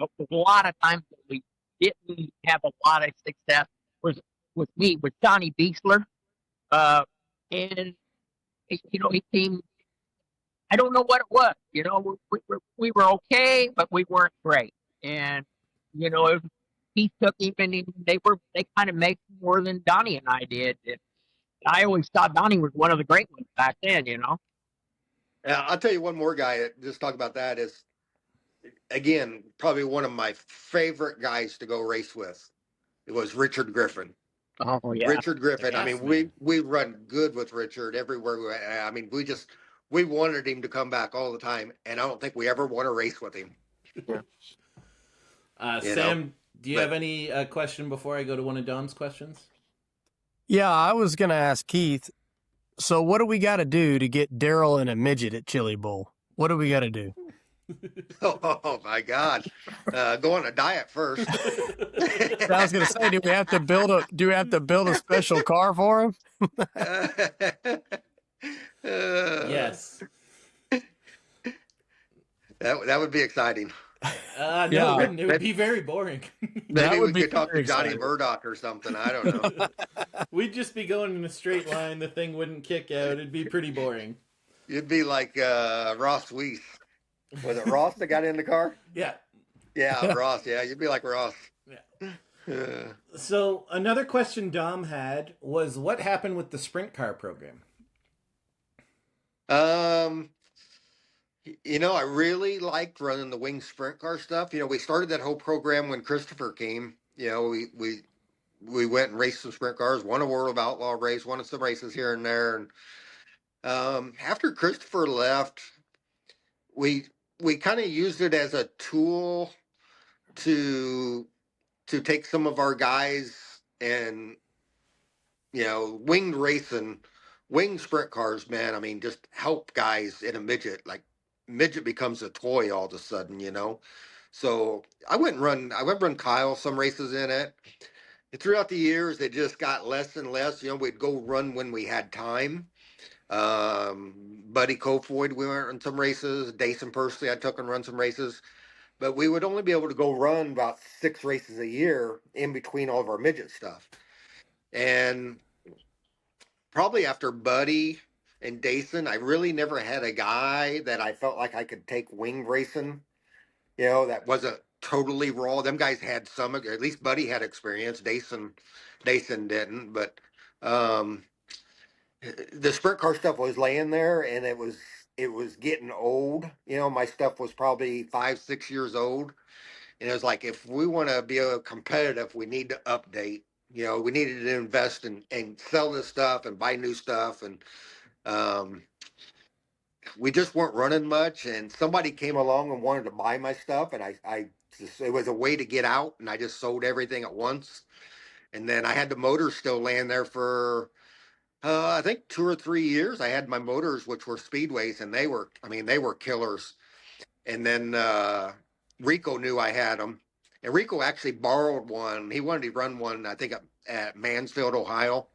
Speaker 5: a lot of times that we didn't have a lot of success. Was with me with Donnie Beasler, and you know he came. I don't know what it was. You know, we were okay, but we weren't great. And you know, he took him, and they kind of made more than Donnie and I did. And I always thought Donnie was one of the great ones back then. You know.
Speaker 6: I'll tell you one more guy that just talk about that is, again, probably one of my favorite guys to go race with. It was Richard Griffin.
Speaker 5: Oh yeah.
Speaker 6: Richard Griffin.
Speaker 4: Yes,
Speaker 6: I mean,
Speaker 4: man.
Speaker 6: we run good with Richard everywhere. I mean, we wanted him to come back all the time, and I don't think we ever won a race with him.
Speaker 4: Sam, do you
Speaker 6: but-
Speaker 4: have any question before I go to one of Don's questions?
Speaker 7: Yeah, I was going to ask Keith. So, what do we got to do to get Daryl and a midget at Chili Bowl? What do we got to do?
Speaker 6: Oh my God! Go on a diet first.
Speaker 7: I was going to say, do we have to build a special car for him?
Speaker 4: Yes.
Speaker 6: That would be exciting.
Speaker 4: No,
Speaker 7: Yeah.
Speaker 4: it wouldn't. It would be very boring.
Speaker 6: Maybe
Speaker 7: would
Speaker 6: we
Speaker 7: be
Speaker 6: could talk to
Speaker 7: very
Speaker 6: Johnny
Speaker 7: exciting.
Speaker 6: Murdoch or something. I don't know.
Speaker 4: We'd just be going in a straight line. The thing wouldn't kick out. It'd be pretty boring.
Speaker 6: You'd be like Ross Weiss. Was it Ross that got in the car?
Speaker 4: Yeah.
Speaker 6: Yeah, Ross. Yeah, you'd be like Ross.
Speaker 4: Yeah. So another question Dom had was, what happened with the sprint car program?
Speaker 6: You know, I really liked running the wing sprint car stuff. You know, we started that whole program when Christopher came. You know, we went and raced some sprint cars, won a World of Outlaw race, won some races here and there. And after Christopher left, we kind of used it as a tool to take some of our guys and, you know, winged racing, wing sprint cars, man. I mean, just help guys in a midget. Like, midget becomes a toy all of a sudden, you know. So I went and run Kyle some races in it. And throughout the years, it just got less and less. You know, we'd go run when we had time. Buddy Kofoid, we went on some races. Dason Persley, I took and run some races. But we would only be able to go run about 6 races a year in between all of our midget stuff. And probably after Buddy and Dason, I really never had a guy that I felt like I could take wing racing, you know, that wasn't totally raw. Them guys had some, at least Buddy had experience. Dason didn't, but the sprint car stuff was laying there, and it was getting old. You know, my stuff was probably 5-6 years old, and it was like, if we want to be competitive, we need to update. You know, we needed to invest and sell this stuff and buy new stuff, and we just weren't running much. And somebody came along and wanted to buy my stuff, and I just, it was a way to get out, and I just sold everything at once. And then I had the motors still laying there for I think 2 or 3 years. I had my motors, which were speedways, and they were killers. And then Rico knew I had them, and Rico actually borrowed one. He wanted to run one, I think, at Mansfield, Ohio,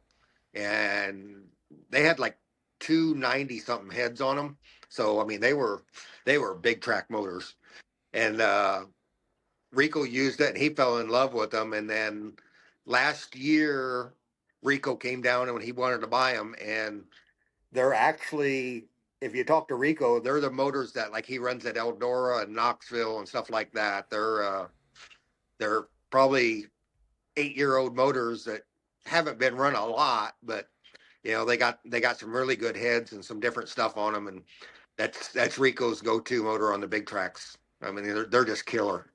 Speaker 6: and they had like 290 something heads on them. So I mean, they were big track motors, and Rico used it, and he fell in love with them. And then last year, Rico came down and he wanted to buy them, and they're actually, if you talk to Rico, they're the motors that like he runs at Eldora and Knoxville and stuff like that. They're probably 8-year-old motors that haven't been run a lot, but they got some really good heads and some different stuff on them, and that's Rico's go-to motor on the big tracks. I mean, they're just killer.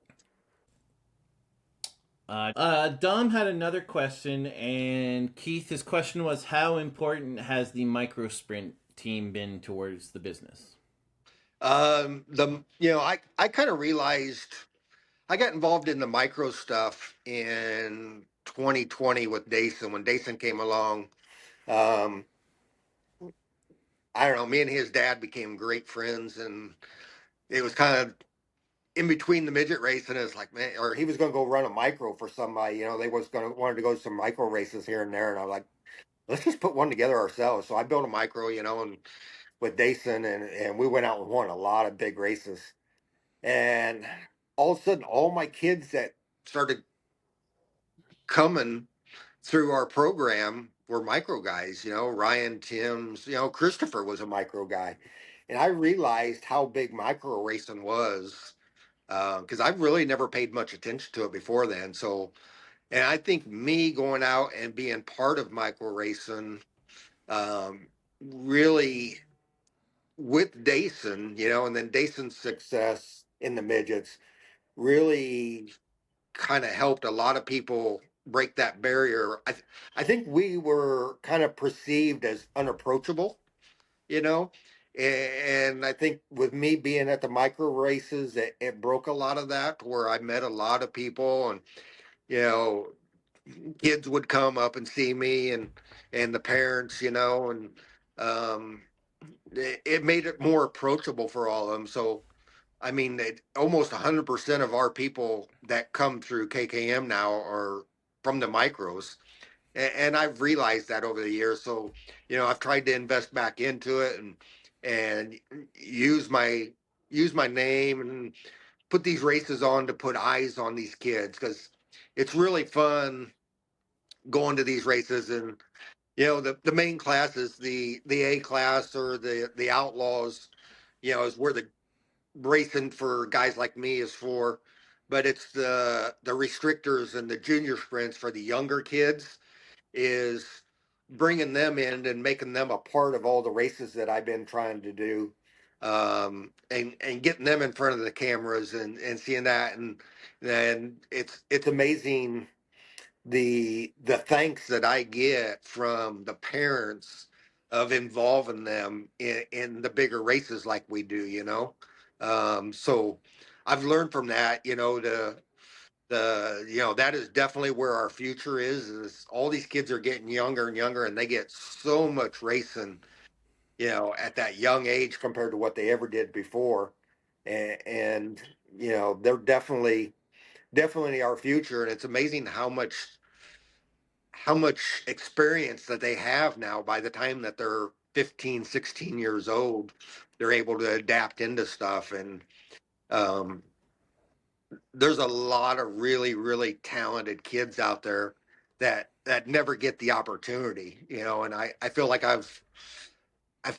Speaker 4: Dom had another question, and Keith, his question was, how important has the micro sprint team been towards the business?
Speaker 6: I kind of realized I got involved in the micro stuff in 2020 with Dason when Dason came along. Um, I don't know. Me and his dad became great friends, and it was kind of in between the midget race, and it's like, man, or he was going to go run a micro for somebody. They was going to wanted to go to some micro races here and there, and I was like, let's just put one together ourselves. So I built a micro, and with Dason, and we went out and won a lot of big races. And all of a sudden, all my kids that started coming through our program were micro guys. Ryan, Timms, Christopher was a micro guy, and I realized how big micro racing was because I've really never paid much attention to it before then. So, and I think me going out and being part of micro racing really with Dason, and then Dason's success in the midgets really kind of helped a lot of people break that barrier. I think we were kind of perceived as unapproachable, you know, and I think with me being at the micro races, it broke a lot of that where I met a lot of people, and you know kids would come up and see me, and the parents, and um, it made it more approachable for all of them. So I mean, almost 100% of our people that come through KKM now are from the micros, and I've realized that over the years. So, I've tried to invest back into it and use my name and put these races on to put eyes on these kids because it's really fun going to these races. And the main class is the A class or the outlaws, is where the racing for guys like me is for, but it's the restrictors and the junior sprints for the younger kids is bringing them in and making them a part of all the races that I've been trying to do, and getting them in front of the cameras and seeing that, and it's amazing the thanks that I get from the parents of involving them in the bigger races like we do, so I've learned from that, that is definitely where our future is all these kids are getting younger and younger, and they get so much racing, at that young age compared to what they ever did before. And they're definitely our future, and it's amazing how much experience that they have now. By the time that they're 15, 16 years old, they're able to adapt into stuff. And um, there's a lot of really, really talented kids out there that never get the opportunity, and I feel like I've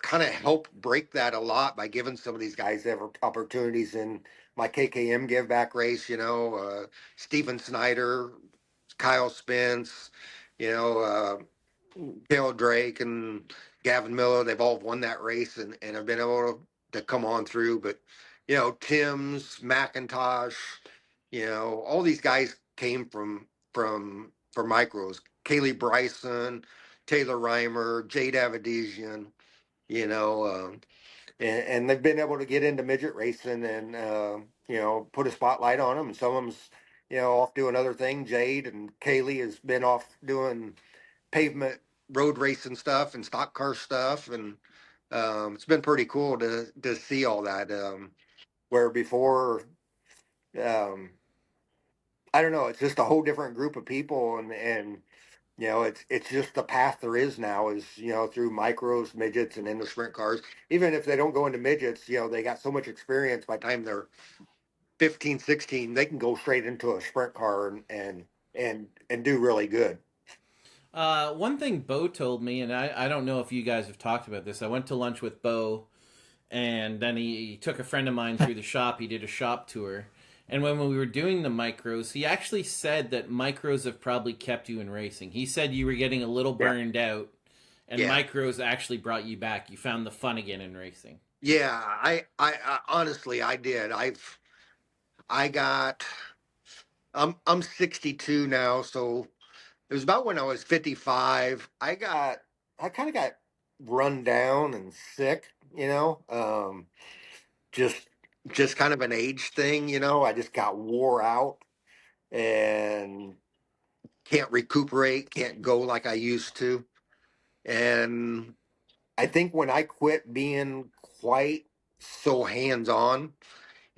Speaker 6: kind of helped break that a lot by giving some of these guys ever opportunities in my KKM give back race, Steven Snyder, Kyle Spence, you know, Dale Drake and Gavin Miller. They've all won that race and have been able to come on through. But, Tim's, McIntosh, all these guys came from micros. Kaylee Bryson, Taylor Reimer, Jade Avedizian, you know, and they've been able to get into midget racing and put a spotlight on them. And some of them's off doing other things. Jade and Kaylee has been off doing pavement road racing stuff and stock car stuff, and it's been pretty cool to see all that. Where before, um, I don't know, it's just a whole different group of people, and it's just the path there is now is, through micros, midgets, and into sprint cars. Even if they don't go into midgets, they got so much experience by the time they're 15, 16, they can go straight into a sprint car and do really good.
Speaker 4: One thing Bo told me, and I don't know if you guys have talked about this. I went to lunch with Bo, and then he took a friend of mine through the shop. He did a shop tour. And when we were doing the micros, he actually said that micros have probably kept you in racing. He said you were getting a little
Speaker 6: Yeah.
Speaker 4: burned out, and
Speaker 6: Yeah.
Speaker 4: micros actually brought you back. You found the fun again in racing.
Speaker 6: Yeah, I honestly, I did. I got, I'm 62 now, so it was about when I was 55. I kind of got run down and sick, just, just kind of an age thing, I just got wore out and can't recuperate, can't go like I used to. And I think when I quit being quite so hands on,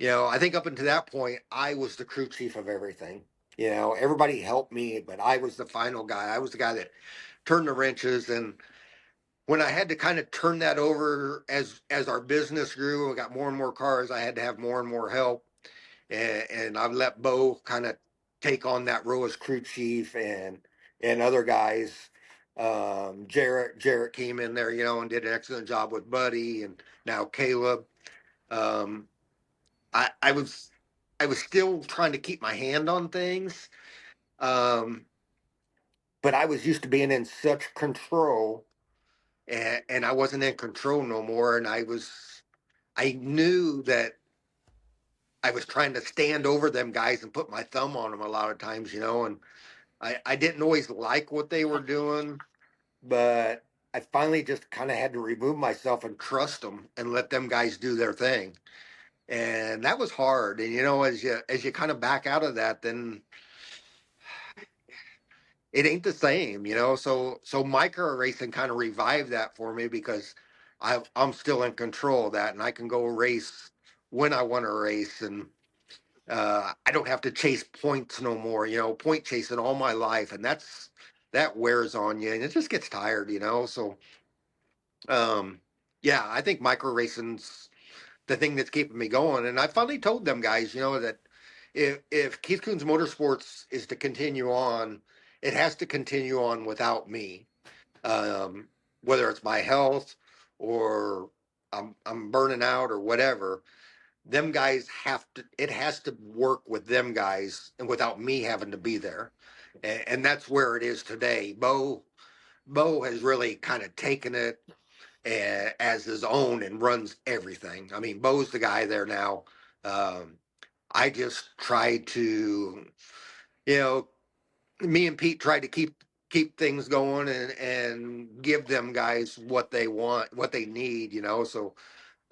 Speaker 6: I think up until that point, I was the crew chief of everything. Everybody helped me, but I was the final guy. I was the guy that turned the wrenches. And when I had to kind of turn that over as our business grew, we got more and more cars, I had to have more and more help. And I've let Bo kind of take on that role as crew chief and other guys. Jarrett came in there, and did an excellent job with Buddy and now Caleb. Um, I was still trying to keep my hand on things, um, but I was used to being in such control, and I wasn't in control no more. And I knew that I was trying to stand over them guys and put my thumb on them a lot of times, and I didn't always like what they were doing, but I finally just kind of had to remove myself and trust them and let them guys do their thing. And that was hard. And as you kind of back out of that, then it ain't the same, So micro racing kind of revived that for me because I'm still in control of that, and I can go race when I want to race, and I don't have to chase points no more. Point chasing all my life, and that wears on you, and it just gets tired, So, um, yeah, I think micro racing's the thing that's keeping me going, and I finally told them guys, that if Keith Kunz Motorsports is to continue on, it has to continue on without me. Um, Whether it's my health or I'm burning out or whatever, them guys have to. It has to work with them guys and without me having to be there, and that's where it is today. Bo has really kind of taken it as his own and runs everything. I mean, Bo's the guy there now. Um, I just try to, you know, me and Pete tried to keep things going and give them guys what they want, what they need, So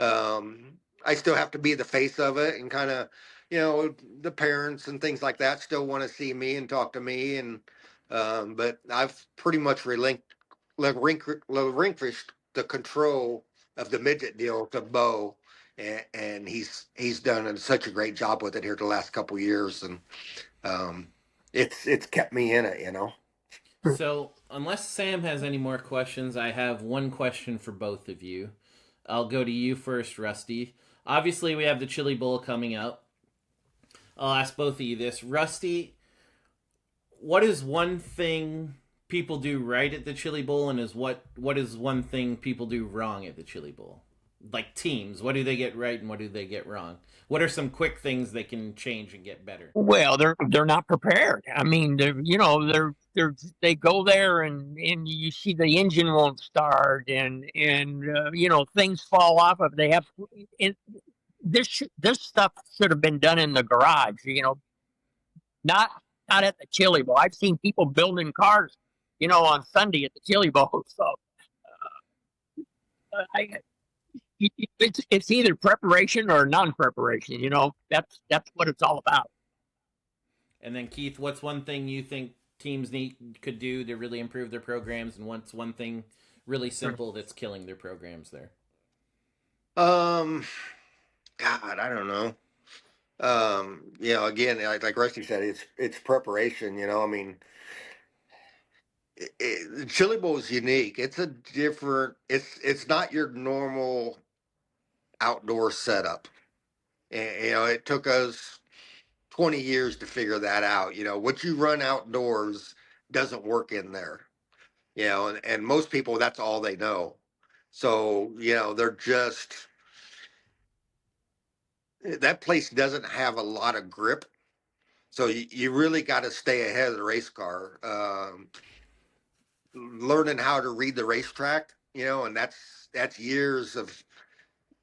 Speaker 6: I still have to be the face of it and kind of, the parents and things like that still want to see me and talk to me, and but I've pretty much relinquished the control of the midget deal to Bo, and he's done such a great job with it here the last couple of years, and um, it's kept me in it.
Speaker 4: So, unless Sam has any more questions, I have one question for both of you. I'll go to you first, Rusty. Obviously, we have the Chili Bowl coming up. I'll ask both of you this. Rusty, what is one thing people do right at the Chili Bowl, and what is one thing people do wrong at the Chili Bowl? Like teams, what do they get right and what do they get wrong? What are some quick things they can change and get better?
Speaker 5: Well, they're not prepared. I mean, they go there and you see the engine won't start and things fall off of. They have it, this stuff should have been done in the garage. Not not at the Chili Bowl. I've seen people building cars, on Sunday at the Chili Bowl. So I, it's either preparation or non-preparation. That's what it's all about.
Speaker 4: And then Keith, what's one thing you think teams could do to really improve their programs, and what's one thing really simple that's killing their programs there?
Speaker 6: God, I don't know. Again, like Rusty said, it's preparation. I mean, the Chili Bowl is unique. It's a different. It's not your normal outdoor setup. And, it took us 20 years to figure that out. What you run outdoors doesn't work in there. you know, and most people, that's all they know. So, you know, they're just, that place doesn't have a lot of grip. So you really got to stay ahead of the race car. Learning how to read the racetrack, you know, and that's years of,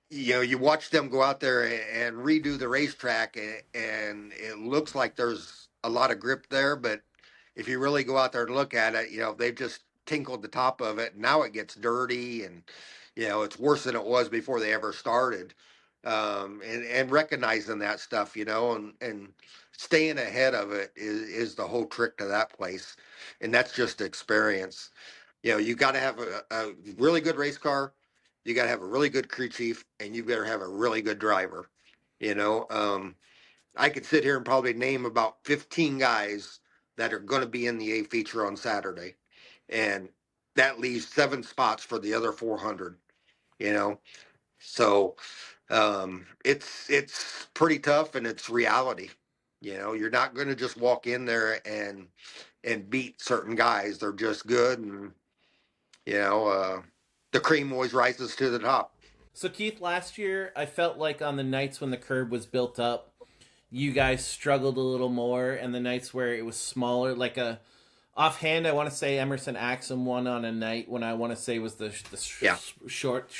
Speaker 6: you know, you watch them go out there and redo the racetrack, and it looks like there's a lot of grip there, but if you really go out there and look at it, you know, they've just tinkled the top of it. Now it gets dirty, and you know, it's worse than it was before they ever started. And recognizing that stuff, you know, and staying ahead of it is the whole trick to that place, and that's just experience. You know, you got to have a really good race car, you got to have a really good crew chief, and you better have a really good driver. You know, I could sit here and probably name about 15 guys that are going to be in the A feature on Saturday, and that leaves 7 spots for the other 400. You know, so it's pretty tough, and it's reality. You know, you're not going to just walk in there and beat certain guys. They're just good, and you know, the cream always rises to the top.
Speaker 4: So Keith, last year I felt like on the nights when the curb was built up, you guys struggled a little more, and the nights where it was smaller, like a offhand, I want to say Emerson Axum won on a night when I want to say was the
Speaker 6: Yeah.
Speaker 4: shortest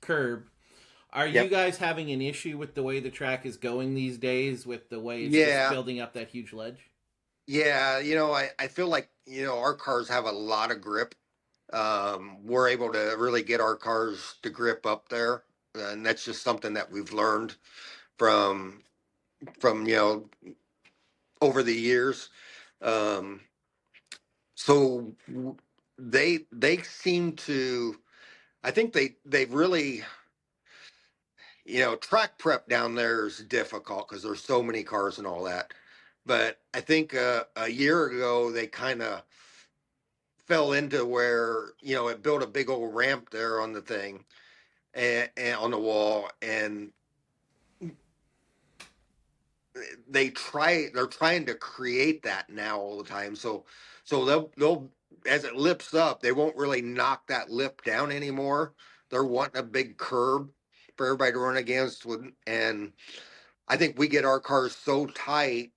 Speaker 4: curb. Are you
Speaker 6: Yep.
Speaker 4: guys having an issue with the way the track is going these days, with the way it's
Speaker 6: Yeah.
Speaker 4: just building up that huge ledge?
Speaker 6: Yeah. You know, I feel like, you know, our cars have a lot of grip. We're able to really get our cars to grip up there. And that's just something that we've learned from, you know, over the years. Um, so they seem to, I think they really, you know, track prep down there is difficult because there's so many cars and all that. But I think a year ago they kind of fell into where, you know, it built a big old ramp there on the thing, and on the wall, and they're trying to create that now all the time. So they'll as it lifts up, they won't really knock that lip down anymore. They're wanting a big curb for everybody to run against with, and I think we get our cars so tight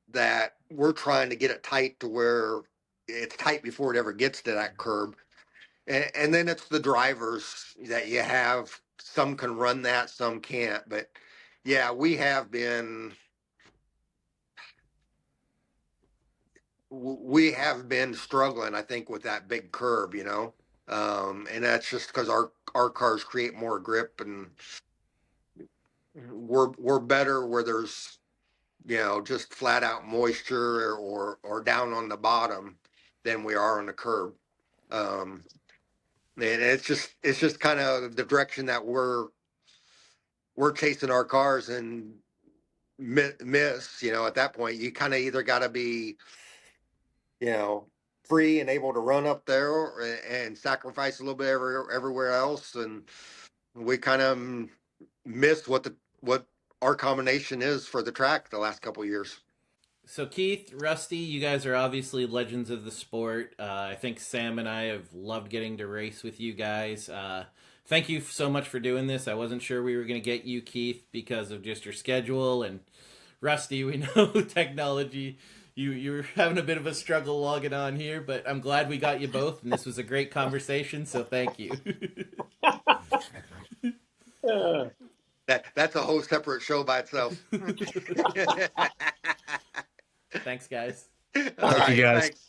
Speaker 6: that we're trying to get it tight to where it's tight before it ever gets to that curb. And then it's the drivers that you have. Some can run that, some can't. But yeah, we have been struggling, I think, with that big curb, you know. And that's just because our cars create more grip, and we're better where there's, you know, just flat out moisture or down on the bottom than we are on the curb. Um, and it's just kind of the direction that we're chasing our cars and miss. You know, at that point, you kind of either got to be, you know, free and able to run up there, and sacrifice a little bit everywhere else. And we kind of missed what our combination is for the track the last couple of years.
Speaker 4: So Keith, Rusty, you guys are obviously legends of the sport. I think Sam and I have loved getting to race with you guys. Thank you so much for doing this. I wasn't sure we were going to get you, Keith, because of just your schedule, and Rusty, we know technology. You're having a bit of a struggle logging on here, but I'm glad we got you both, and this was a great conversation. So thank you.
Speaker 6: That's a whole separate show by itself.
Speaker 4: Thanks, guys.
Speaker 6: All
Speaker 7: Thank you,
Speaker 6: right,
Speaker 7: guys.
Speaker 6: thanks.